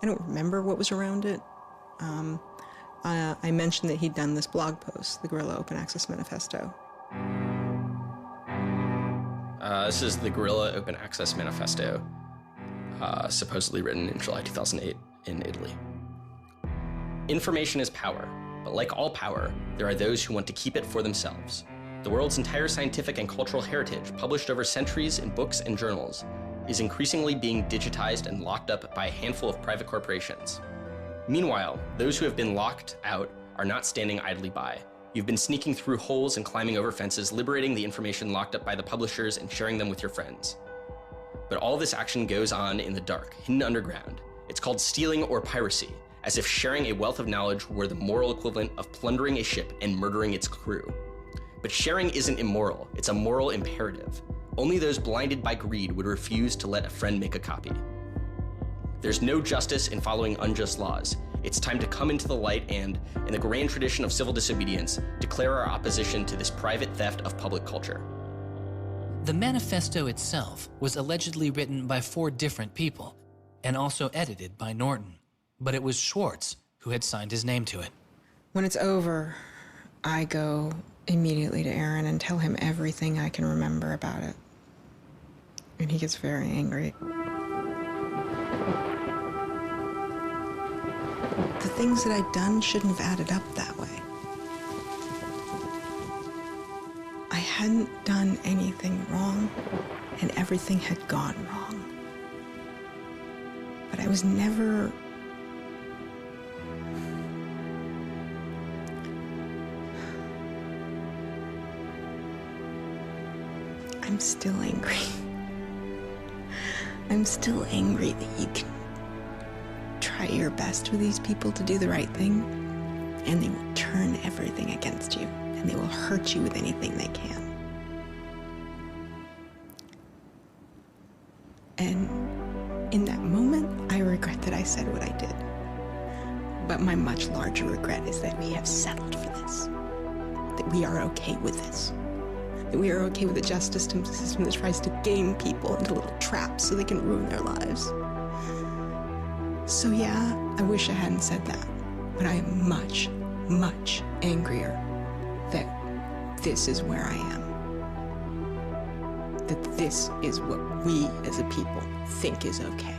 I don't remember what was around it. I mentioned that he'd done this blog post, the Guerrilla Open Access Manifesto.
This is the Guerrilla Open Access Manifesto, supposedly written in July 2008 in Italy. Information is power. But like all power, there are those who want to keep it for themselves. The world's entire scientific and cultural heritage, published over centuries in books and journals, is increasingly being digitized and locked up by a handful of private corporations. Meanwhile, those who have been locked out are not standing idly by. You've been sneaking through holes and climbing over fences, liberating the information locked up by the publishers and sharing them with your friends. But all this action goes on in the dark, hidden underground. It's called stealing or piracy, as if sharing a wealth of knowledge were the moral equivalent of plundering a ship and murdering its crew. But sharing isn't immoral, it's a moral imperative. Only those blinded by greed would refuse to let a friend make a copy. There's no justice in following unjust laws. It's time to come into the light and, in the grand tradition of civil disobedience, declare our opposition to this private theft of public culture.
The manifesto itself was allegedly written by 4 different people and also edited by Norton. But it was Swartz who had signed his name to it.
When it's over, I go immediately to Aaron and tell him everything I can remember about it. And he gets very angry. The things that I'd done shouldn't have added up that way. I hadn't done anything wrong, and everything had gone wrong. But I was never... I'm still angry. I'm still angry that you can try your best with these people to do the right thing, and they will turn everything against you, and they will hurt you with anything they can. And in that moment, I regret that I said what I did. But my much larger regret is that we have settled for this, that we are okay with this, that we are okay with a justice system that tries to game people into little traps so they can ruin their lives. So yeah, I wish I hadn't said that, but I am much, much angrier that this is where I am. That this is what we as a people think is okay.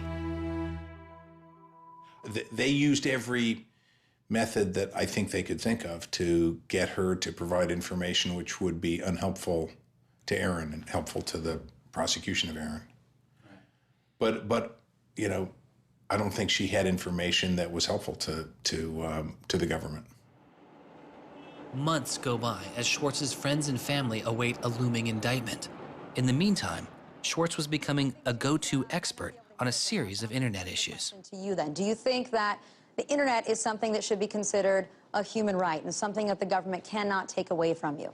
They used every method that I think they could think of to get her to provide information which would be unhelpful to Aaron and helpful to the prosecution of Aaron. But you know, I don't think she had information that was helpful to the government.
Months go by as Swartz's friends and family await a looming indictment. In the meantime, Swartz was becoming a go-to expert on a series of internet issues.
To you then, do you think that the internet is something that should be considered a human right and something that the government cannot take away from you?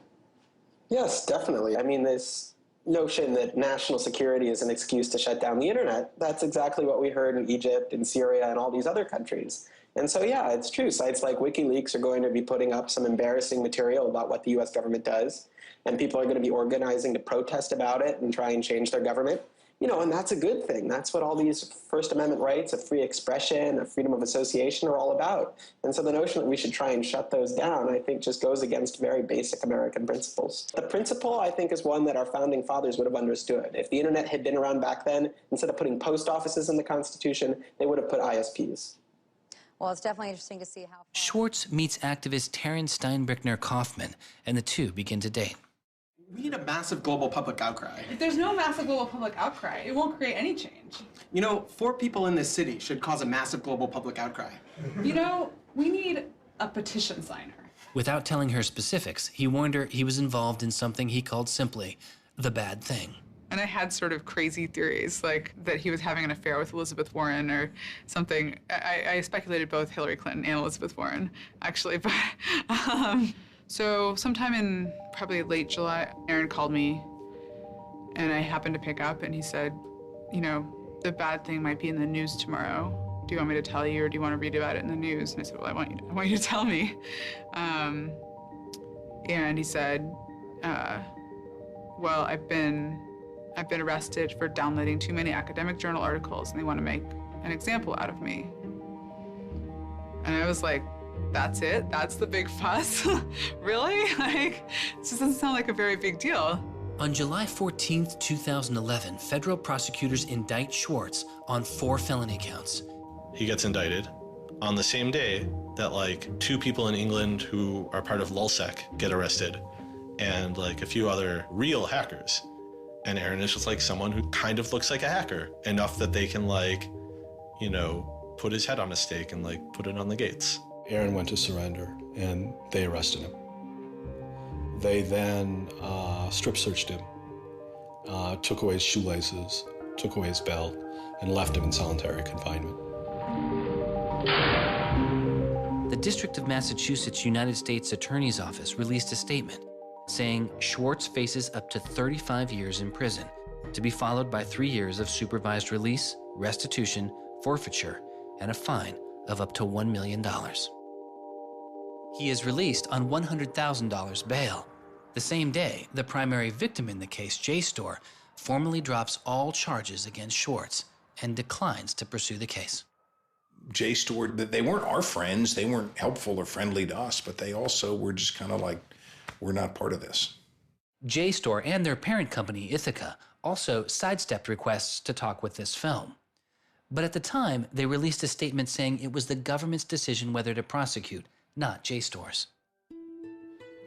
Yes, definitely. I mean, this notion that national security is an excuse to shut down the internet, that's exactly what we heard in Egypt and Syria and all these other countries. And so, yeah, it's true. Sites like WikiLeaks are going to be putting up some embarrassing material about what the U.S. government does, and people are going to be organizing to protest about it and try and change their government. You know, and that's a good thing. That's what all these First Amendment rights of free expression, of freedom of association are all about. And so the notion that we should try and shut those down, I think, just goes against very basic American principles. The principle, I think, is one that our founding fathers would have understood. If the internet had been around back then, instead of putting post offices in the Constitution, they would have put ISPs.
Well, it's definitely interesting to see how...
Swartz meets activist Taryn Steinbrickner Kaufman, and the two begin to date.
We need a massive global public outcry.
If there's no massive global public outcry, it won't create any change.
You know, 4 people in this city should cause a massive global public outcry.
You know, we need a petition signer.
Without telling her specifics, he warned her he was involved in something he called simply the bad thing.
And I had sort of crazy theories, like that he was having an affair with Elizabeth Warren or something. I speculated both Hillary Clinton and Elizabeth Warren, actually. But so sometime in probably late July, Aaron called me, and I happened to pick up, and he said, you know, the bad thing might be in the news tomorrow. Do you want me to tell you, or do you want to read about it in the news? And I said, well, I want you to tell me. And he said, well, I've been arrested for downloading too many academic journal articles, and they want to make an example out of me. And I was like, that's it? That's the big fuss? Really? Like, this doesn't sound like a very big deal.
On July 14th, 2011, federal prosecutors indict Swartz on 4 felony counts.
He gets indicted on the same day that like 2 people in England who are part of LulzSec get arrested, and like a few other real hackers. And Aaron is just like someone who kind of looks like a hacker, enough that they can like, you know, put his head on a stake and like put it on the gates.
Aaron went to surrender, and they arrested him. They then strip searched him, took away his shoelaces, took away his belt, and left him in solitary confinement.
The District of Massachusetts United States Attorney's Office released a statement saying Swartz faces up to 35 years in prison, to be followed by 3 years of supervised release, restitution, forfeiture, and a fine of up to $1 million. He is released on $100,000 bail. The same day, the primary victim in the case, JSTOR, formally drops all charges against Swartz and declines to pursue the case.
JSTOR, they weren't our friends, they weren't helpful or friendly to us, but they also were just kind of like, we're not part of this.
JSTOR and their parent company, Ithaca, also sidestepped requests to talk with this film. But at the time, they released a statement saying it was the government's decision whether to prosecute, not JSTOR's.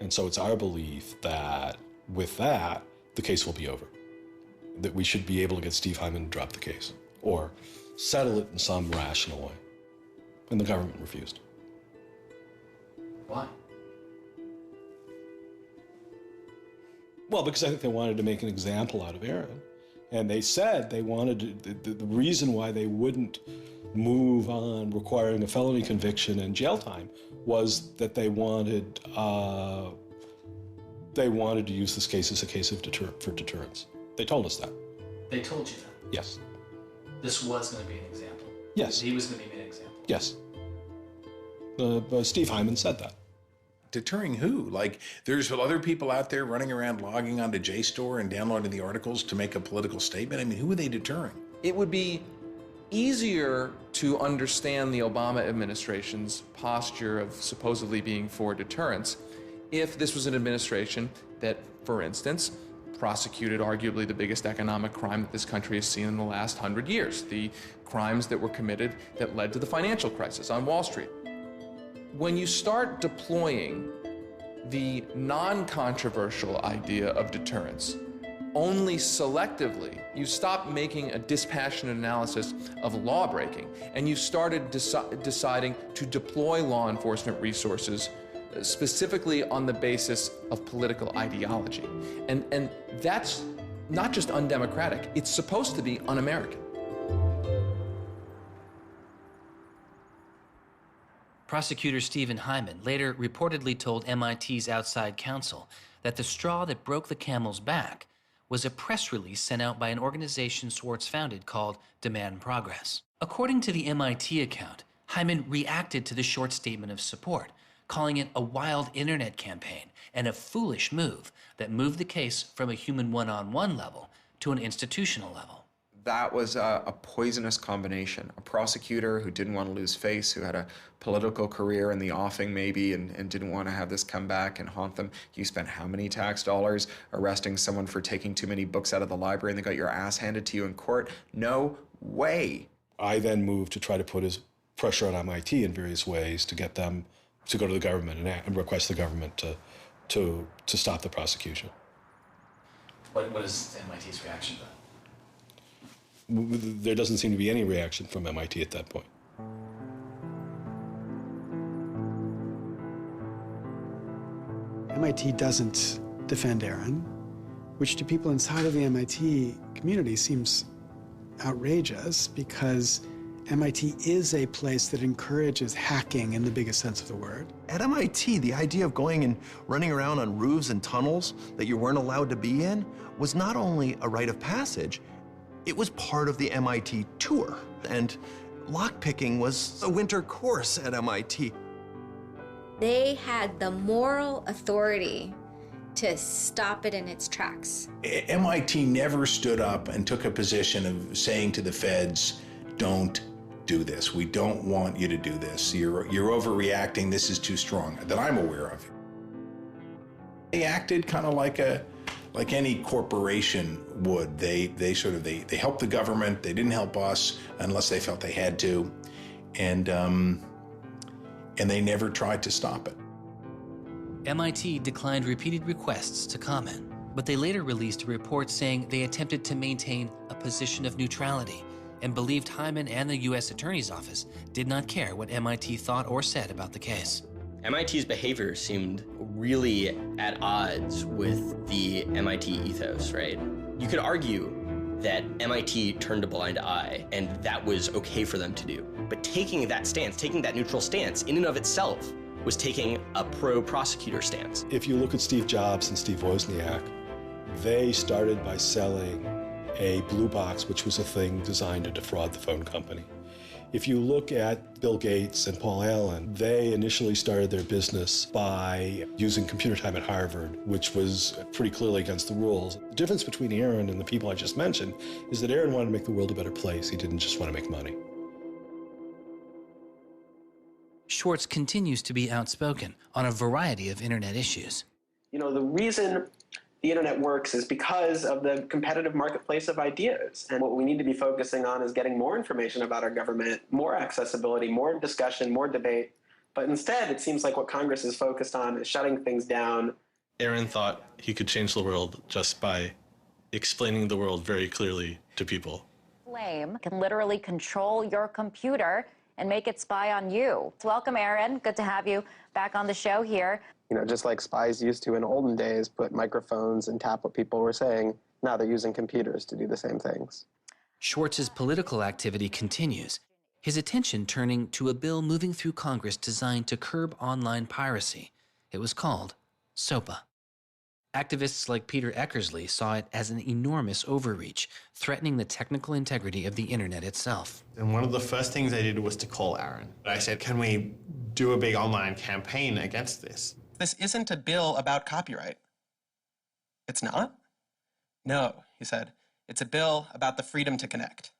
And so it's our belief that with that, the case will be over. That we should be able to get Steve Hyman to drop the case or settle it in some rational way. And the government refused.
Why?
Well, because I think they wanted to make an example out of Aaron. And they said they wanted to, the reason why they wouldn't move on requiring a felony conviction and jail time was that they wanted to use this case as a case of for deterrence. They told us that.
They told you that?
Yes.
This was going to be an example?
Yes.
He was going to be an example?
Yes. Steve Hyman said that.
Deterring who? Like, there's other people out there running around logging onto JSTOR and downloading the articles to make a political statement? I mean, who are they deterring?
It would be easier to understand the Obama administration's posture of supposedly being for deterrence if this was an administration that, for instance, prosecuted arguably the biggest economic crime that this country has seen in the last 100 years, the crimes that were committed that led to the financial crisis on Wall Street. When you start deploying the non-controversial idea of deterrence only selectively, you stop making a dispassionate analysis of lawbreaking, and you started deciding to deploy law enforcement resources specifically on the basis of political ideology. And that's not just undemocratic, it's supposed to be un-American.
Prosecutor Stephen Hyman later reportedly told MIT's outside counsel that the straw that broke the camel's back was a press release sent out by an organization Swartz founded called Demand Progress. According to the MIT account, Hyman reacted to the short statement of support, calling it a wild internet campaign and a foolish move that moved the case from a human one-on-one level to an institutional level.
That was a poisonous combination. A prosecutor who didn't want to lose face, who had a political career in the offing maybe, and didn't want to have this come back and haunt them. You spent how many tax dollars arresting someone for taking too many books out of the library and they got your ass handed to you in court? No way.
I then moved to try to put pressure on MIT in various ways to get them to go to the government and request the government to stop the prosecution.
What is MIT's reaction to that?
There doesn't seem to be any reaction from MIT at that point.
MIT doesn't defend Aaron, which to people inside of the MIT community seems outrageous because MIT is a place that encourages hacking in the biggest sense of the word.
At MIT, the idea of going and running around on roofs and tunnels that you weren't allowed to be in was not only a rite of passage, it was part of the MIT tour. And lockpicking was a winter course at MIT.
They had the moral authority to stop it in its tracks.
MIT never stood up and took a position of saying to the feds, don't do this. We don't want you to do this. You're overreacting. This is too strong, that I'm aware of. They acted kind of like any corporation would. They helped the government. They didn't help us unless they felt they had to, and they never tried to stop it.
MIT declined repeated requests to comment, but they later released a report saying they attempted to maintain a position of neutrality and believed Hyman and the U.S. Attorney's Office did not care what MIT thought or said about the case.
MIT's behavior seemed really at odds with the MIT ethos, right? You could argue that MIT turned a blind eye and that was okay for them to do. But taking that stance, taking that neutral stance in and of itself was taking a pro-prosecutor stance.
If you look at Steve Jobs and Steve Wozniak, they started by selling a blue box, which was a thing designed to defraud the phone company. If you look at Bill Gates and Paul Allen, they initially started their business by using computer time at Harvard, which was pretty clearly against the rules. The difference between Aaron and the people I just mentioned is that Aaron wanted to make the world a better place. He didn't just want to make money.
Swartz continues to be outspoken on a variety of internet issues.
You know, the reason the internet works is because of the competitive marketplace of ideas. And what we need to be focusing on is getting more information about our government, more accessibility, more discussion, more debate. But instead, it seems like what Congress is focused on is shutting things down.
Aaron thought he could change the world just by explaining the world very clearly to people.
Flame can literally control your computer and make it spy on you. Welcome, Aaron. Good to have you back on the show here.
You know, just like spies used to in olden days put microphones and tap what people were saying, now they're using computers to do the same things.
Schwartz's political activity continues. his attention turning to a bill moving through Congress designed to curb online piracy. It was called SOPA. Activists like Peter Eckersley saw it as an enormous overreach, threatening the technical integrity of the internet itself.
And one of the first things I did was to call Aaron. I said, can we do a big online campaign against this?
This isn't a bill about copyright. It's not? No, he said. It's a bill about the freedom to connect.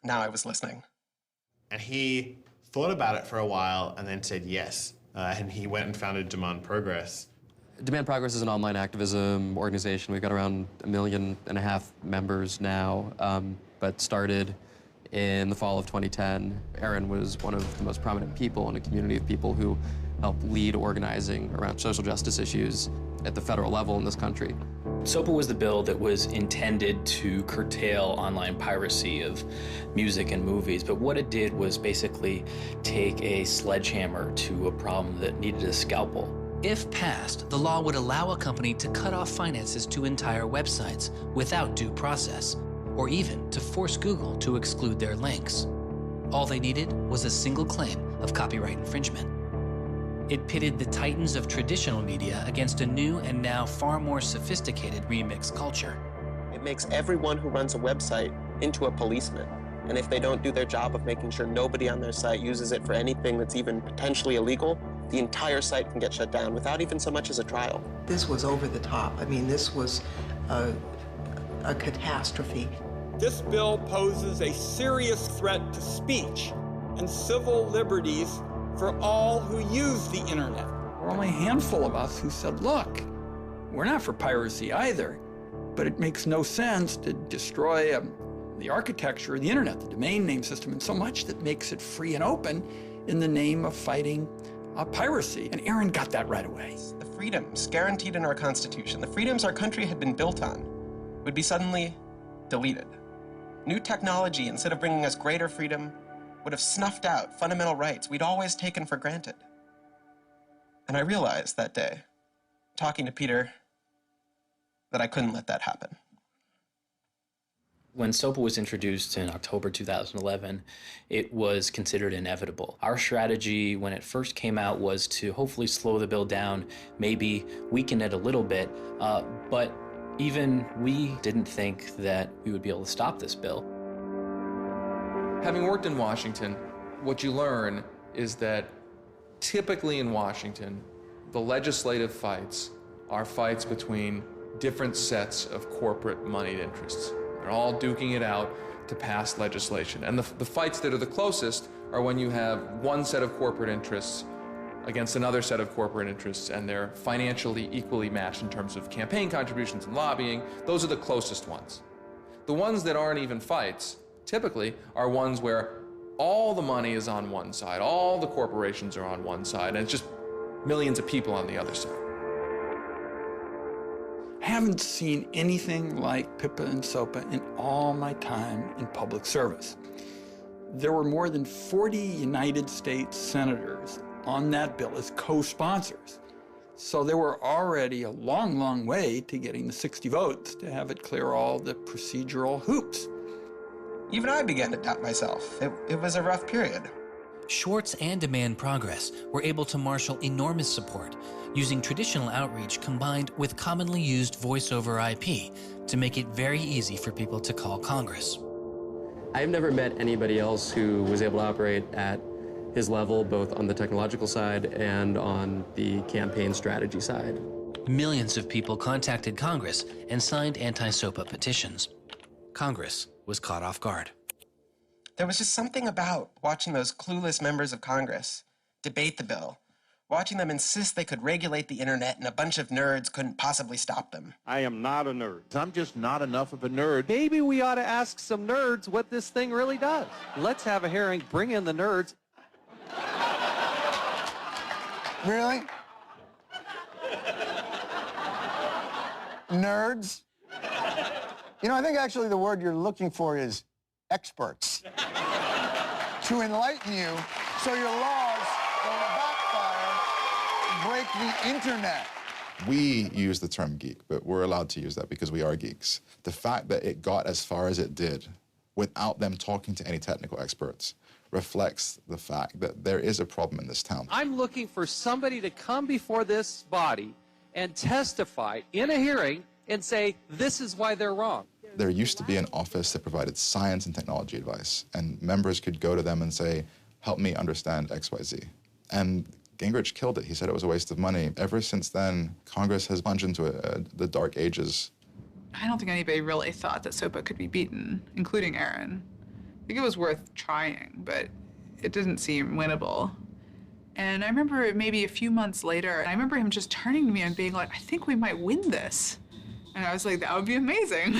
Now I was listening.
And he thought about it for a while and then said yes. And he went and founded Demand Progress.
Demand Progress is an online activism organization. We've got around 1.5 million members now, but started in the fall of 2010. Aaron was one of the most prominent people in a community of people who helped lead organizing around social justice issues at the federal level in this country.
SOPA was the bill that was intended to curtail online piracy of music and movies, but what it did was basically take a sledgehammer to a problem that needed a scalpel.
If passed, the law would allow a company to cut off finances to entire websites without due process, or even to force Google to exclude their links. All they needed was a single claim of copyright infringement. It pitted the titans of traditional media against a new and now far more sophisticated remix culture.
It makes everyone who runs a website into a policeman. And if they don't do their job of making sure nobody on their site uses it for anything that's even potentially illegal, the entire site can get shut down without even so much as a trial.
This was over the top. I mean, this was a catastrophe.
This bill poses a serious threat to speech and civil liberties for all who use the internet.
There were only a handful of us who said, look, we're not for piracy either, but it makes no sense to destroy the architecture of the internet, the domain name system, and so much that makes it free and open in the name of fighting piracy. And Aaron got that right away.
The freedoms guaranteed in our Constitution, the freedoms our country had been built on, would be suddenly deleted. New technology, instead of bringing us greater freedom, would have snuffed out fundamental rights we'd always taken for granted. And I realized that day, talking to Peter, that I couldn't let that happen.
When SOPA was introduced in October 2011, it was considered inevitable. Our strategy when it first came out was to hopefully slow the bill down, maybe weaken it a little bit, but even we didn't think that we would be able to stop this bill.
Having worked in Washington, what you learn is that typically in Washington, the legislative fights are fights between different sets of corporate moneyed interests. They're all duking it out to pass legislation. And the fights that are the closest are when you have one set of corporate interests against another set of corporate interests, and they're financially equally matched in terms of campaign contributions and lobbying. Those are the closest ones. The ones that aren't even fights, typically, are ones where all the money is on one side, all the corporations are on one side, and it's just millions of people on the other side.
I haven't seen anything like PIPA and SOPA in all my time in public service. There were more than 40 United States senators on that bill as co-sponsors. So there were already a long, long way to getting the 60 votes to have it clear all the procedural hoops.
Even I began to doubt myself. It was a rough period.
Swartz and Demand Progress were able to marshal enormous support, using traditional outreach combined with commonly used voice-over IP to make it very easy for people to call Congress.
I've never met anybody else who was able to operate at his level, both on the technological side and on the campaign strategy side.
Millions of people contacted Congress and signed anti-SOPA petitions. Congress was caught off guard.
There was just something about watching those clueless members of Congress debate the bill, watching them insist they could regulate the internet and a bunch of nerds couldn't possibly stop them.
I am not a nerd.
I'm just not enough of a nerd.
Maybe we ought to ask some nerds what this thing really does. Let's have a hearing, bring in the nerds.
Really? Nerds? You know, I think actually the word you're looking for is experts. To enlighten you so your laws don't backfire, break the internet.
We use the term geek, but we're allowed to use that because we are geeks. The fact that it got as far as it did
without them talking to any technical experts reflects the fact that there is a problem in this town.
I'm looking for somebody to come before this body and testify in a hearing and say, this is why they're wrong.
There used to be an office that provided science and technology advice, and members could go to them and say, help me understand XYZ. And Gingrich killed it. He said it was a waste of money. Ever since then, Congress has plunged into the dark ages.
I don't think anybody really thought that SOPA could be beaten, including Aaron. I think it was worth trying, but it didn't seem winnable. And I remember maybe a few months later, I remember him just turning to me and being like, I think we might win this. And I was like, that would be amazing.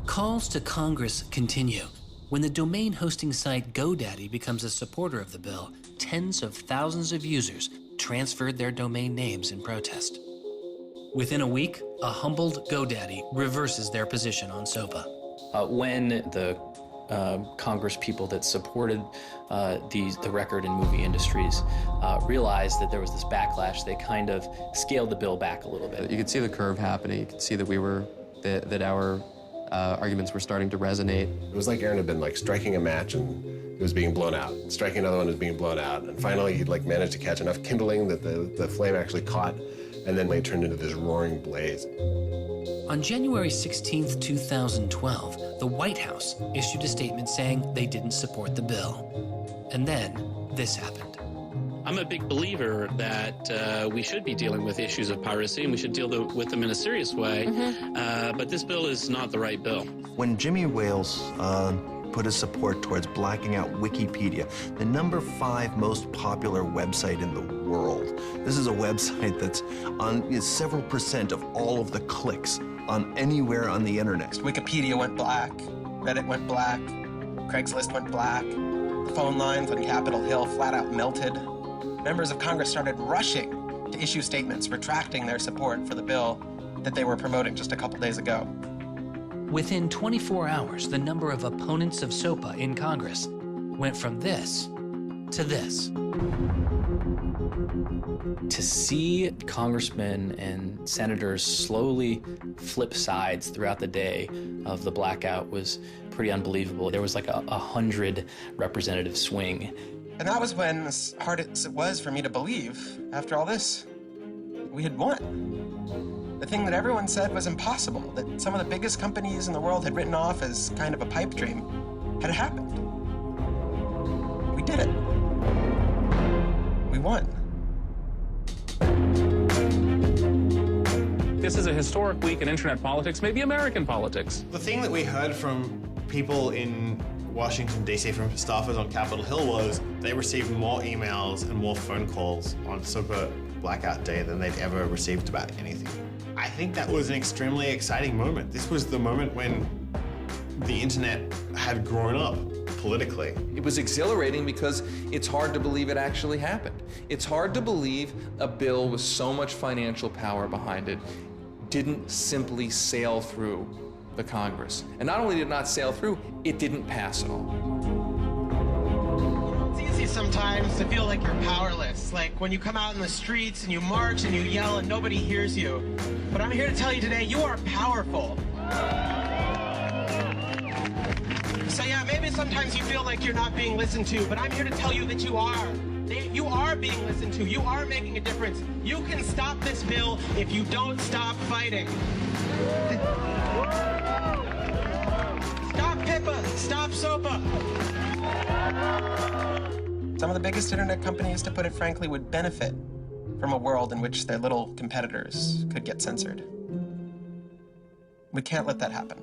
Calls to Congress continue. When the domain hosting site GoDaddy becomes a supporter of the bill, tens of thousands of users transferred their domain names in protest. Within a week, a humbled GoDaddy reverses their position on SOPA.
When the Congress people that supported the record and movie industries realized that there was this backlash, they kind of scaled the bill back a little bit.
You could see the curve happening. You could see that that our arguments were starting to resonate.
It was like Aaron had been like striking a match and it was being blown out. Striking another one was being blown out. And finally he'd like managed to catch enough kindling that the flame actually caught, and then it turned into this roaring blaze.
On January 16th, 2012, the White House issued a statement saying they didn't support the bill. And then this happened.
I'm a big believer that we should be dealing with issues of piracy and we should deal with them in a serious way. But this bill is not the right bill.
When Jimmy Wales put his support towards blacking out Wikipedia, the #5 most popular website in the world. This is a website that's on several % of all of the clicks on anywhere on the internet.
Wikipedia went black, Reddit went black, Craigslist went black, the phone lines on Capitol Hill flat out melted. Members of Congress started rushing to issue statements retracting their support for the bill that they were promoting just a couple days ago.
Within 24 hours, the number of opponents of SOPA in Congress went from this to this.
To see congressmen and senators slowly flip sides throughout the day of the blackout was pretty unbelievable. There was like a 100 representative swing.
And that was when, as hard as it was for me to believe, after all this, we had won. The thing that everyone said was impossible, that some of the biggest companies in the world had written off as kind of a pipe dream, had happened. We did it. We won.
This is a historic week in internet politics, maybe American politics.
The thing that we heard from people in Washington, D.C., from staffers on Capitol Hill was they received more emails and more phone calls on SOPA Blackout Day than they'd ever received about anything. I think that was an extremely exciting moment. This was the moment when the internet had grown up politically.
It was exhilarating because it's hard to believe it actually happened. It's hard to believe a bill with so much financial power behind it didn't simply sail through the Congress. And not only did it not sail through, it didn't pass at all.
It's easy sometimes to feel like you're powerless, like when you come out in the streets and you march and you yell and nobody hears you. But I'm here to tell you today, you are powerful. So yeah, maybe sometimes you feel like you're not being listened to, but I'm here to tell you that you are. You are being listened to. You are making a difference. You can stop this bill if you don't stop fighting. Stop PIPA. Stop SOPA. Some of the biggest internet companies, to put it frankly, would benefit from a world in which their little competitors could get censored. We can't let that happen.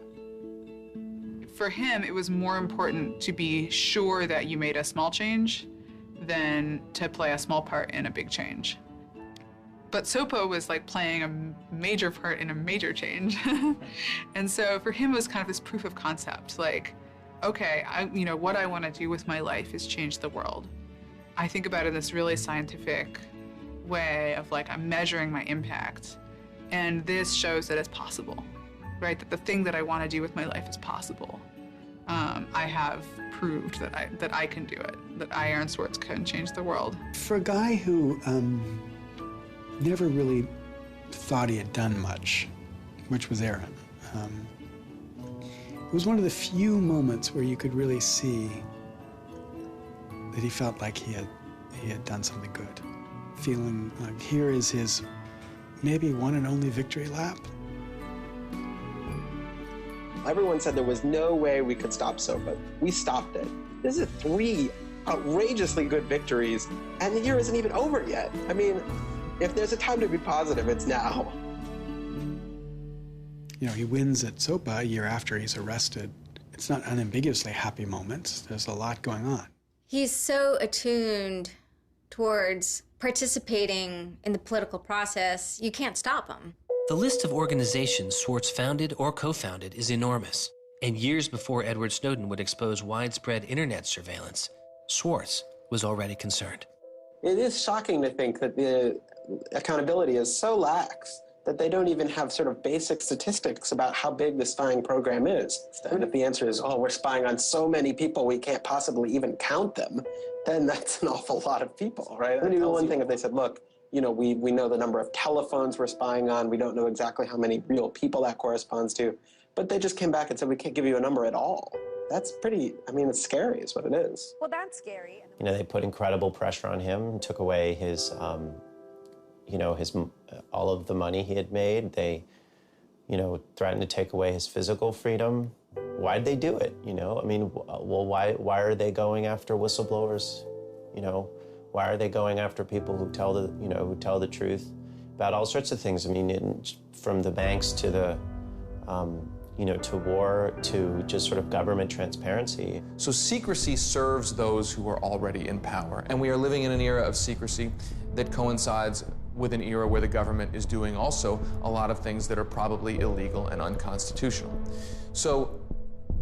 For him, it was more important to be sure that you made a small change than to play a small part in a big change. But SOPA was like playing a major part in a major change. And so for him, it was kind of this proof of concept, like, okay, what I want to do with my life is change the world. I think about it in this really scientific way of like, I'm measuring my impact. And this shows that it's possible, right? That the thing that I want to do with my life is possible. I have proved that I can do it, that I, Aaron Swartz, can change the world.
For a guy who never really thought he had done much, which was Aaron, It was one of the few moments where you could really see that he felt like he had done something good. Feeling like here is his maybe one and only victory lap.
Everyone said there was no way we could stop SOPA. We stopped it. This is 3 outrageously good victories, and the year isn't even over yet. I mean, if there's a time to be positive, it's now.
You know, he wins at SOPA a year after he's arrested. It's not unambiguously happy moments. There's a lot going on.
He's so attuned towards participating in the political process, you can't stop him.
The list of organizations Swartz founded or co-founded is enormous. And years before Edward Snowden would expose widespread internet surveillance, Swartz was already concerned.
It is shocking to think that the accountability is so lax that they don't even have sort of basic statistics about how big the spying program is. And if the answer is, oh, we're spying on so many people we can't possibly even count them, then that's an awful lot of people, right? It would be one thing if they said, look, you know, we know the number of telephones we're spying on, we don't know exactly how many real people that corresponds to, but they just came back and said, we can't give you a number at all. That's pretty, I mean, it's scary is what it is.
Well, that's scary.
You know, they put incredible pressure on him, took away his, you know, all of the money he had made. They, you know, threatened to take away his physical freedom. Why'd they do it? You know, I mean, well, why are they going after whistleblowers? You know, why are they going after people who tell the truth about all sorts of things? I mean, from the banks to the, you know, to war, to just sort of government transparency.
So secrecy serves those who are already in power. And we are living in an era of secrecy that coincides with an era where the government is doing also a lot of things that are probably illegal and unconstitutional. So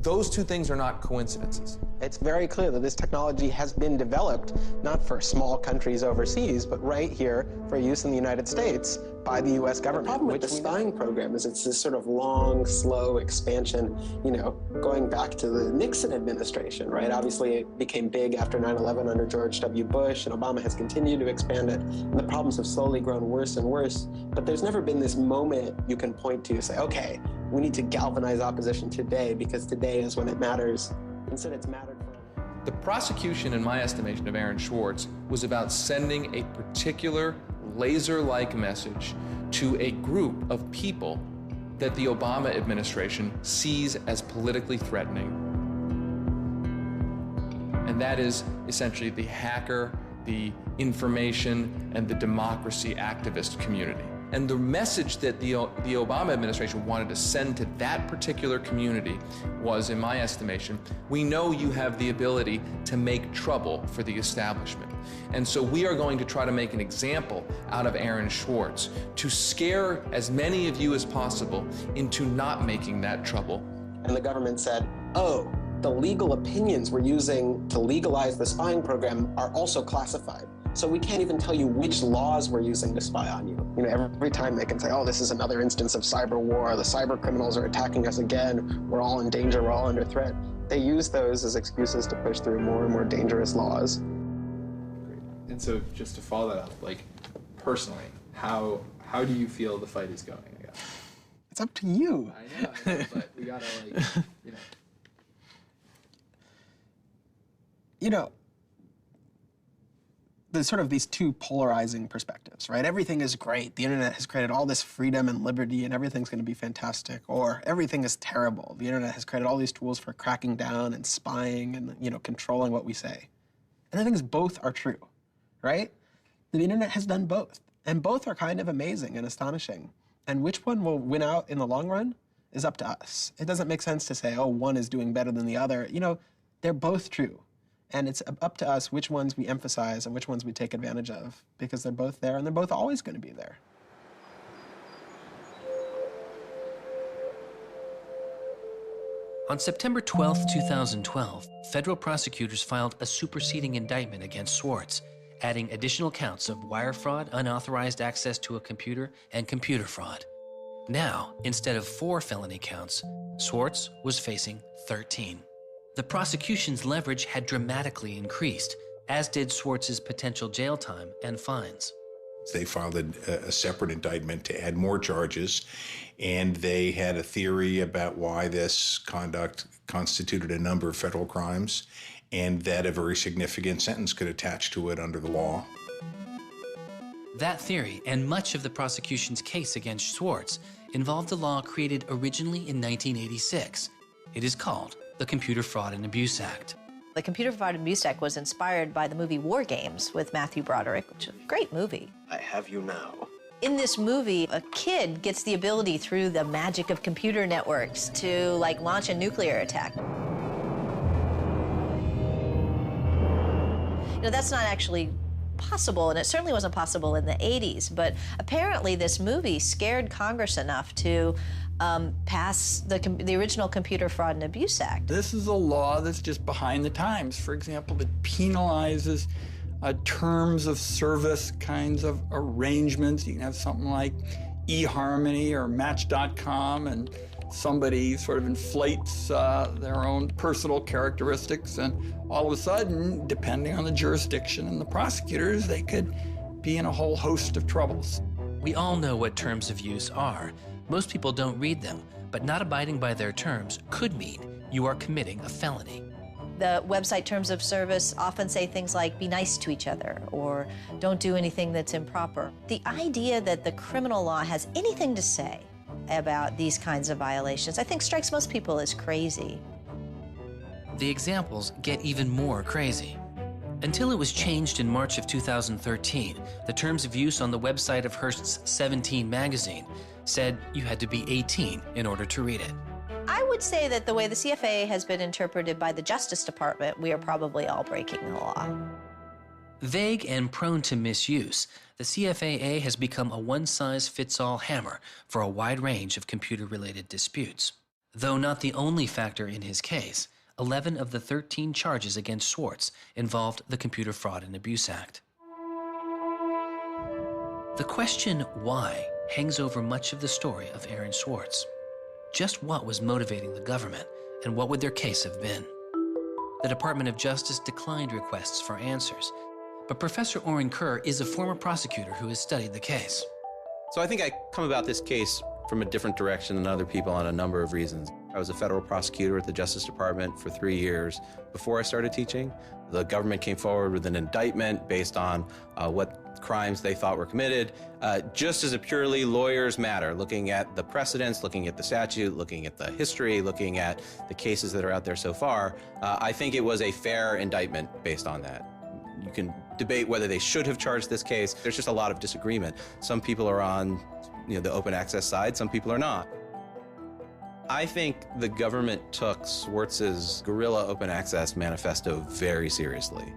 those two things are not coincidences.
It's very clear that this technology has been developed not for small countries overseas, but right here for use in the United States by the U.S. government. The problem with the spying program is it's this sort of long, slow expansion, you know, going back to the Nixon administration, right? Obviously, it became big after 9/11 under George W. Bush, and Obama has continued to expand it, and the problems have slowly grown worse and worse. But there's never been this moment you can point to, say, okay, we need to galvanize opposition today because today is when it matters. Instead, it's mattered for.
The prosecution, in my estimation, of Aaron Swartz was about sending a particular laser-like message to a group of people that the Obama administration sees as politically threatening. And that is essentially the hacker, the information, and the democracy activist community. And the message that the Obama administration wanted to send to that particular community was, in my estimation, we know you have the ability to make trouble for the establishment. And so we are going to try to make an example out of Aaron Swartz to scare as many of you as possible into not making that trouble.
And the government said, oh, the legal opinions we're using to legalize the spying program are also classified. So we can't even tell you which laws we're using to spy on you. You know, every time they can say, oh, this is another instance of cyber war, the cyber criminals are attacking us again, we're all in danger, we're all under threat. They use those as excuses to push through more and more dangerous laws.
Great. And so just to follow that up, like personally, how do you feel the fight is going, I guess?
It's up to you.
I know, but we gotta like, you know.
You know, there's sort of these two polarizing perspectives, right? Everything is great. The internet has created all this freedom and liberty and everything's going to be fantastic. Or everything is terrible. The internet has created all these tools for cracking down and spying and, you know, controlling what we say. And I think both are true, right? The internet has done both. And both are kind of amazing and astonishing. And which one will win out in the long run is up to us. It doesn't make sense to say, oh, one is doing better than the other. You know, they're both true. And it's up to us which ones we emphasize and which ones we take advantage of, because they're both there and they're both always going to be there.
On September 12, 2012, federal prosecutors filed a superseding indictment against Swartz, adding additional counts of wire fraud, unauthorized access to a computer, and computer fraud. Now, instead of 4 felony counts, Swartz was facing 13. The prosecution's leverage had dramatically increased, as did Swartz's potential jail time and fines.
They filed a separate indictment to add more charges, and they had a theory about why this conduct constituted a number of federal crimes, and that a very significant sentence could attach to it under the law.
That theory, and much of the prosecution's case against Swartz, involved a law created originally in 1986. It is called the Computer Fraud and Abuse Act.
The Computer Fraud and Abuse Act was inspired by the movie War Games with Matthew Broderick, which is a great movie.
I have you now.
In this movie, a kid gets the ability through the magic of computer networks to, like, launch a nuclear attack. You know, that's not actually possible, and it certainly wasn't possible in the 80s, but apparently this movie scared Congress enough to pass the original Computer Fraud and Abuse Act.
This is a law that's just behind the times. For example, that penalizes terms of service kinds of arrangements. You can have something like eHarmony or Match.com, and somebody sort of inflates their own personal characteristics, and all of a sudden, depending on the jurisdiction and the prosecutors, they could be in a whole host of troubles.
We all know what terms of use are. Most people don't read them, but not abiding by their terms could mean you are committing a felony.
The website terms of service often say things like, be nice to each other, or don't do anything that's improper. The idea that the criminal law has anything to say about these kinds of violations, I think strikes most people as crazy.
The examples get even more crazy. Until it was changed in March of 2013, the terms of use on the website of Hearst's 17 magazine said you had to be 18 in order to read it.
I would say that the way the CFA has been interpreted by the Justice Department, we are probably all breaking the law.
Vague and prone to misuse, the CFAA has become a one-size-fits-all hammer for a wide range of computer-related disputes. Though not the only factor in his case, 11 of the 13 charges against Swartz involved the Computer Fraud and Abuse Act. The question why hangs over much of the story of Aaron Swartz. Just what was motivating the government, and what would their case have been? The Department of Justice declined requests for answers, but Professor Oren Kerr is a former prosecutor who has studied the case.
So I think I come about this case from a different direction than other people on a number of reasons. I was a federal prosecutor at the Justice Department for 3 years before I started teaching. The government came forward with an indictment based on what crimes they thought were committed, just as a purely lawyers matter, looking at the precedents, looking at the statute, looking at the history, looking at the cases that are out there so far. I think it was a fair indictment based on that. You can debate whether they should have charged this case. There's just a lot of disagreement. Some people are on the open access side, some people are not. I think the government took Swartz's guerrilla open access manifesto very seriously.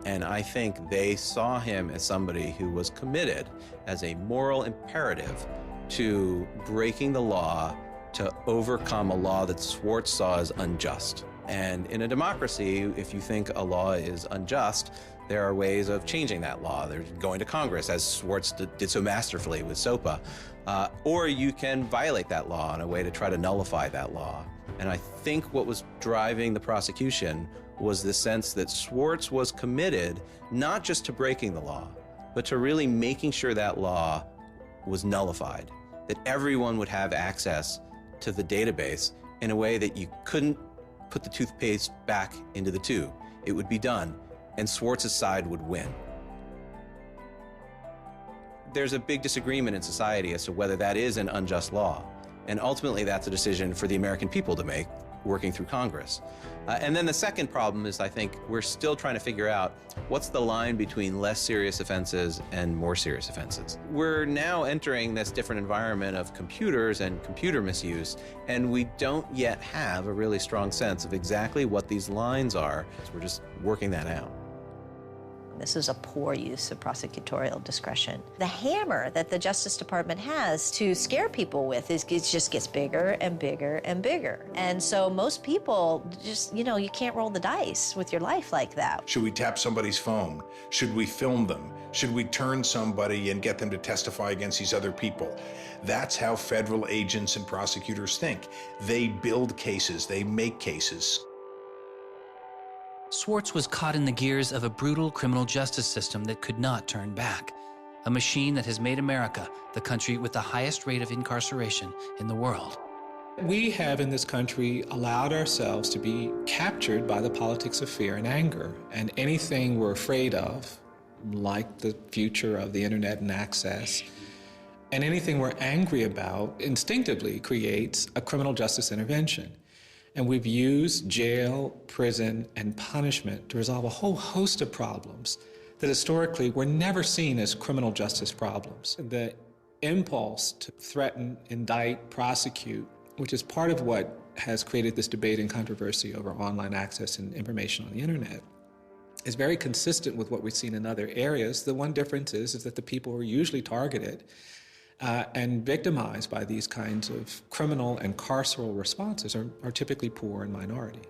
And I think they saw him as somebody who was committed as a moral imperative to breaking the law to overcome a law that Swartz saw as unjust. And in a democracy, if you think a law is unjust, there are ways of changing that law. There's going to Congress, as Swartz did so masterfully with SOPA. Or you can violate that law in a way to try to nullify that law. And I think what was driving the prosecution was the sense that Swartz was committed not just to breaking the law, but to really making sure that law was nullified, that everyone would have access to the database in a way that you couldn't put the toothpaste back into the tube. It would be done, and Swartz's side would win. There's a big disagreement in society as to whether that is an unjust law, and ultimately that's a decision for the American people to make, working through Congress. And then the second problem is, I think, we're still trying to figure out what's the line between less serious offenses and more serious offenses. We're now entering this different environment of computers and computer misuse, and we don't yet have a really strong sense of exactly what these lines are. So we're just working that out.
This is a poor use of prosecutorial discretion. The hammer that the Justice Department has to scare people with it just gets bigger and bigger and bigger. And so most people just, you can't roll the dice with your life like that.
Should we tap somebody's phone? Should we film them? Should we turn somebody and get them to testify against these other people? That's how federal agents and prosecutors think. They build cases, they make cases.
Swartz was caught in the gears of a brutal criminal justice system that could not turn back. a machine that has made America the country with the highest rate of incarceration in the world.
We have in this country allowed ourselves to be captured by the politics of fear and anger. And anything we're afraid of, like the future of the internet and access, and anything we're angry about instinctively creates a criminal justice intervention. And we've used jail, prison, and punishment to resolve a whole host of problems that historically were never seen as criminal justice problems. The impulse to threaten, indict, prosecute, which is part of what has created this debate and controversy over online access and information on the internet, is very consistent with what we've seen in other areas. The one difference is that the people who are usually targeted and victimized by these kinds of criminal and carceral responses are typically poor and minority.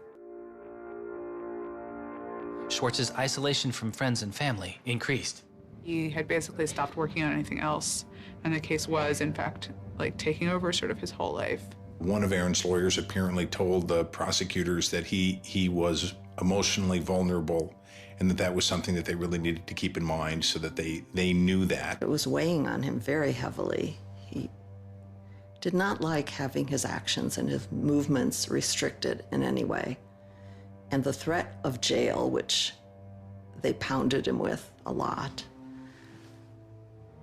Swartz's isolation from friends and family increased.
He had basically stopped working on anything else, and the case was, in fact, like taking over sort of his whole life.
One of Aaron's lawyers apparently told the prosecutors that he was emotionally vulnerable and that was something that they really needed to keep in mind so that they knew that.
It was weighing on him very heavily. He did not like having his actions and his movements restricted in any way. And the threat of jail, which they pounded him with a lot,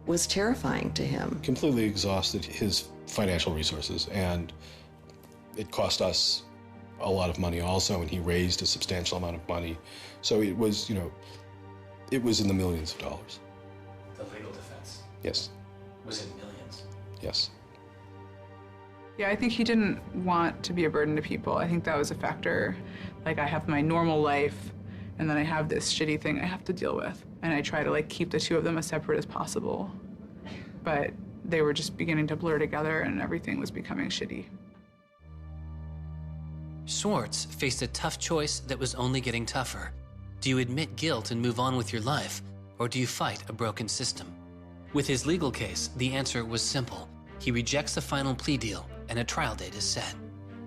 was terrifying to him.
Completely exhausted his financial resources, and it cost us a lot of money also, and he raised a substantial amount of money. So it was, it was in the millions of dollars.
The legal defense?
Yes.
Was in millions?
Yes.
Yeah, I think he didn't want to be a burden to people. I think that was a factor. Like, I have my normal life, and then I have this shitty thing I have to deal with. And I try to keep the two of them as separate as possible. But they were just beginning to blur together, and everything was becoming shitty.
Swartz faced a tough choice that was only getting tougher. Do you admit guilt and move on with your life, or do you fight a broken system? With his legal case, the answer was simple. He rejects the final plea deal, and a trial date is set.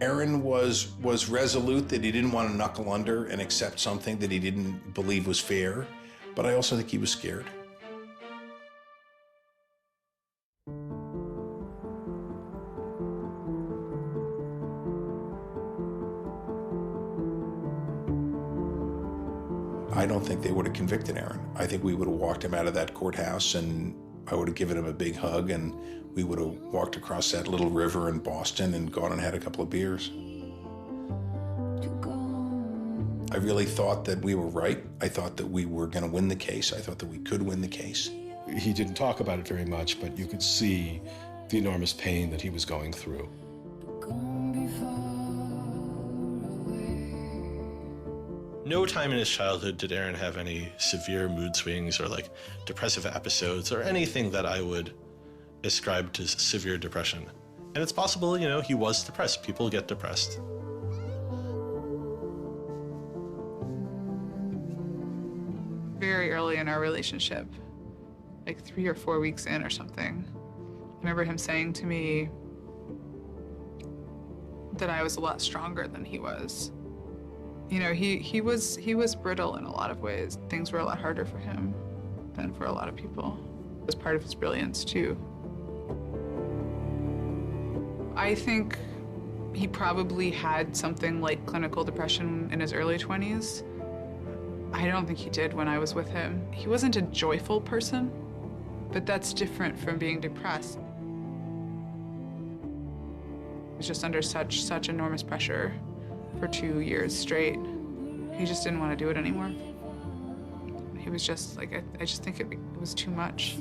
Aaron was resolute that he didn't want to knuckle under and accept something that he didn't believe was fair, but I also think he was scared. I don't think they would have convicted Aaron. I think we would have walked him out of that courthouse, and I would have given him a big hug, and we would have walked across that little river in Boston and gone and had a couple of beers. I really thought that we were right. I thought that we were going to win the case. I thought that we could win the case.
He didn't talk about it very much, but you could see the enormous pain that he was going through.
No time in his childhood did Aaron have any severe mood swings or depressive episodes or anything that I would ascribe to severe depression. And it's possible, he was depressed. People get depressed.
Very early in our relationship, 3 or 4 weeks in or something, I remember him saying to me that I was a lot stronger than he was. He was brittle in a lot of ways. Things were a lot harder for him than for a lot of people. It was part of his brilliance, too. I think he probably had something like clinical depression in his early 20s. I don't think he did when I was with him. He wasn't a joyful person, but that's different from being depressed. He was just under such enormous pressure for 2 years straight. He just didn't want to do it anymore. He was just I just think it was too much.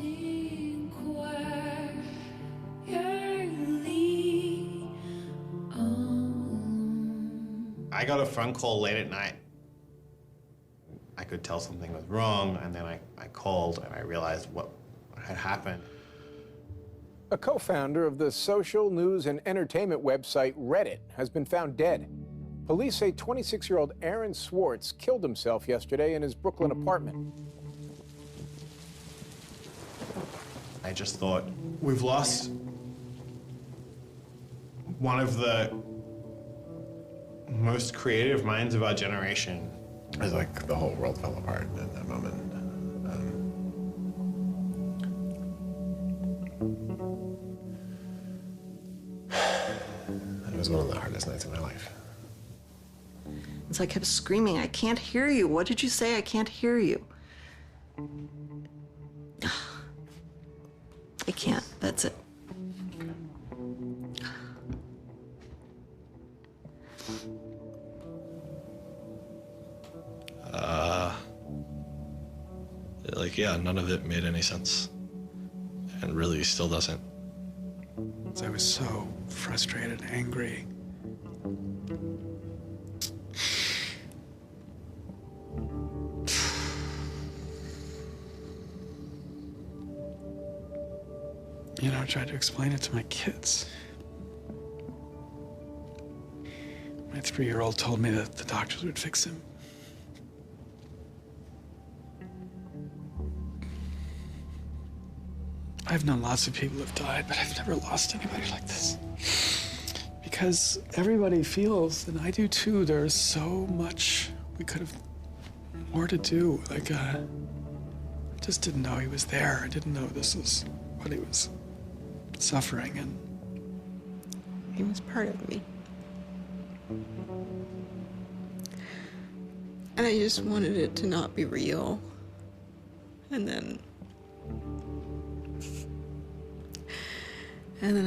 I got a phone call late at night. I could tell something was wrong, and then I called and I realized what had happened.
A co-founder of the social news and entertainment website Reddit has been found dead. Police say 26-year-old Aaron Swartz killed himself yesterday in his Brooklyn apartment.
I just thought, we've lost one of the most creative minds of our generation. It was like the whole world fell apart at that moment.
best nights of my life.
As I kept screaming, I can't hear you. What did you say? I can't hear you. I can't. That's it.
Yeah, none of it made any sense. And really still doesn't.
I was so frustrated, angry. I tried to explain it to my kids. My 3-year-old told me that the doctors would fix him. I've known lots of people who've died, but I've never lost anybody like this. Because everybody feels, and I do too, there's so much we could have more to do. I just didn't know he was there. I didn't know this was what he was suffering, and
he was part of me. And I just wanted it to not be real. And then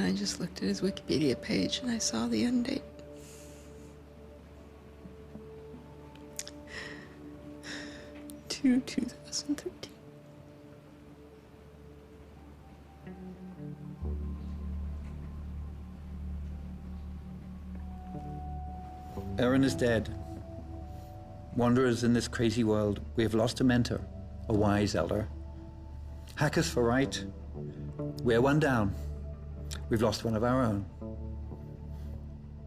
I just looked at his Wikipedia page and I saw the end date. To 2013.
Aaron is dead. Wanderers in this crazy world, we have lost a mentor, a wise elder. Hackers for right, we're one down. We've lost one of our own.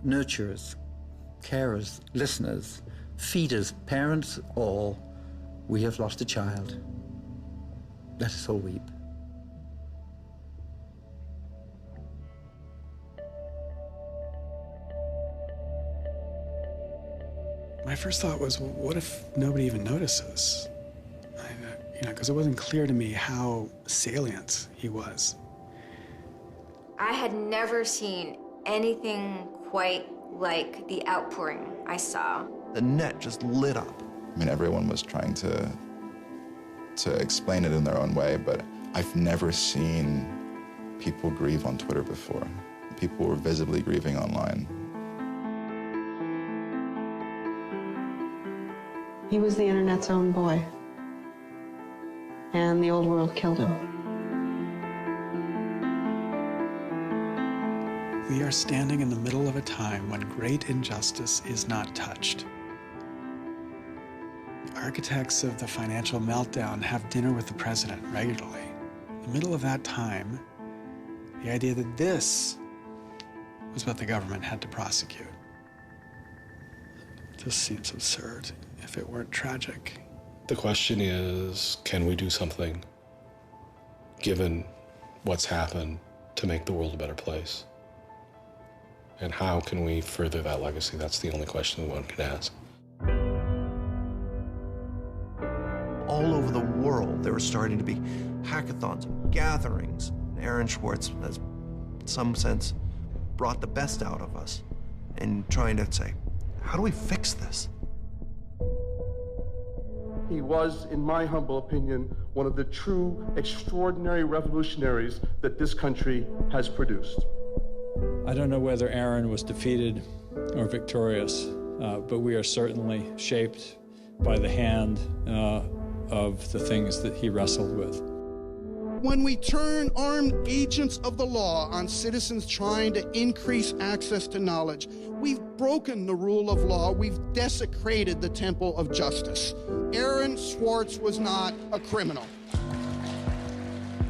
Nurturers, carers, listeners, feeders, parents, all, we have lost a child. Let us all weep.
my first thought was, well, what if nobody even notices? Because it wasn't clear to me how salient he was.
I had never seen anything quite like the outpouring I saw.
The net just lit up.
I mean, everyone was trying to explain it in their own way, but I've never seen people grieve on Twitter before. People were visibly grieving online.
He was the internet's own boy, and the old world killed him.
We are standing in the middle of a time when great injustice is not touched. The architects of the financial meltdown have dinner with the president regularly. In the middle of that time, the idea that this was what the government had to prosecute just seems absurd if it weren't tragic.
The question is, can we do something, given what's happened, to make the world a better place? And how can we further that legacy? That's the only question one can ask.
All over the world, there were starting to be hackathons, gatherings. Aaron Swartz has, in some sense, brought the best out of us in trying to say, how do we fix this?
He was, in my humble opinion, one of the true extraordinary revolutionaries that this country has produced.
I don't know whether Aaron was defeated or victorious, but we are certainly shaped by the hand of the things that he wrestled with.
When we turn armed agents of the law on citizens trying to increase access to knowledge, we've broken the rule of law, we've desecrated the temple of justice. Aaron Swartz was not a criminal.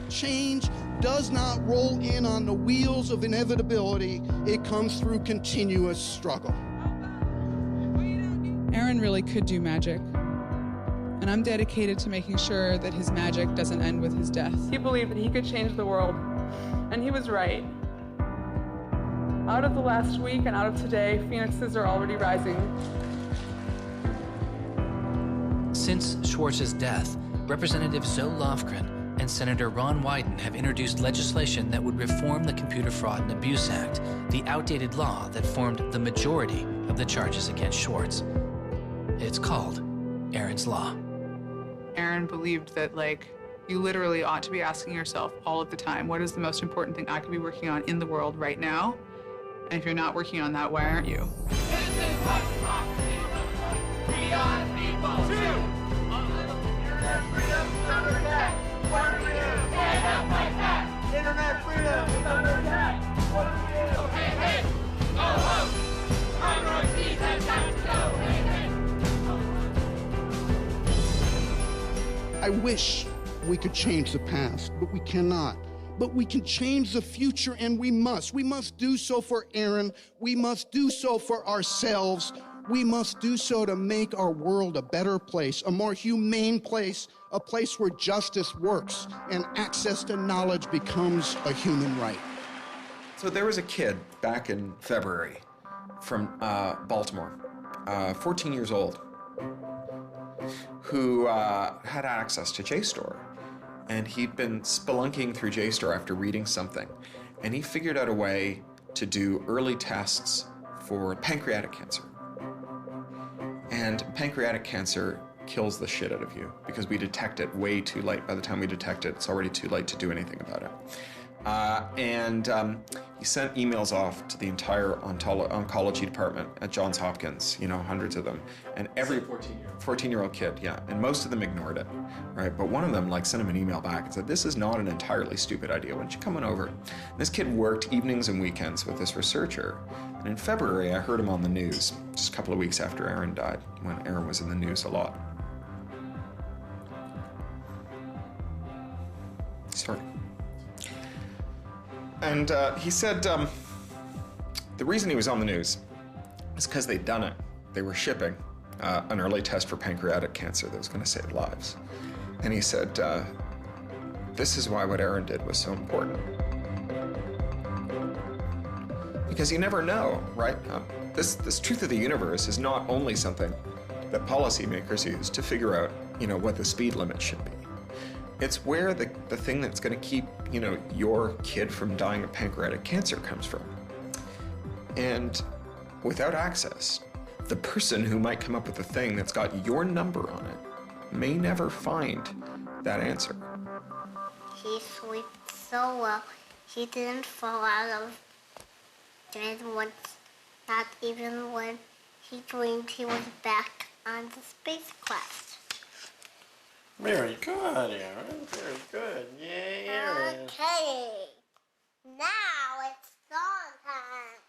Change does not roll in on the wheels of inevitability, it comes through continuous struggle.
Aaron really could do magic. And I'm dedicated to making sure that his magic doesn't end with his death.
He believed that he could change the world, and he was right. Out of the last week and out of today, phoenixes are already rising.
Since Schwartz's death, Representative Zoe Lofgren and and Senator Ron Wyden have introduced legislation that would reform the Computer Fraud and Abuse Act, the outdated law that formed the majority of the charges against Swartz. It's called Aaron's Law.
Aaron believed that, like, you literally ought to be asking yourself all of the time, what is the most important thing I could be working on in the world right now? And if you're not working on that, why aren't you?
Internet freedom is under attack. What do we do? Hey, hey, go home. Conroy Keith has got to go. Hey, hey.
I wish we could change the past, but we cannot. But we can change the future, and we must. We must do so for Aaron. We must do so for ourselves. We must do so to make our world a better place, a more humane place, a place where justice works and access to knowledge becomes a human right.
So there was a kid back in February from Baltimore, 14 years old, who had access to JSTOR. And he'd been spelunking through JSTOR after reading something. And he figured out a way to do early tests for pancreatic cancer. And pancreatic cancer kills the shit out of you because we detect it way too late. By the time we detect it, it's already too late to do anything about it. He sent emails off to the entire oncology department at Johns Hopkins, you know, hundreds of them. And every 14-year-old kid, yeah. And most of them ignored it, right? But one of them sent him an email back and said, this is not an entirely stupid idea. Why don't you come on over? And this kid worked evenings and weekends with this researcher. And in February, I heard him on the news, just a couple of weeks after Aaron died, when Aaron was in the news a lot. Sorry. And he said the reason he was on the news is because they'd done it. They were shipping an early test for pancreatic cancer that was going to save lives. And he said, this is why what Aaron did was so important. Because you never know, right? This truth of the universe is not only something that policymakers use to figure out, you know, what the speed limit should be. It's where the thing that's going to keep, you know, your kid from dying of pancreatic cancer comes from. And without access, the person who might come up with the thing that's got your number on it may never find that answer.
He slept so well, he didn't fall out of bed once, not even when he dreamed he was back on the space quest.
Very good, Aaron. Very good. Yay, Aaron.
Okay. Now it's song time.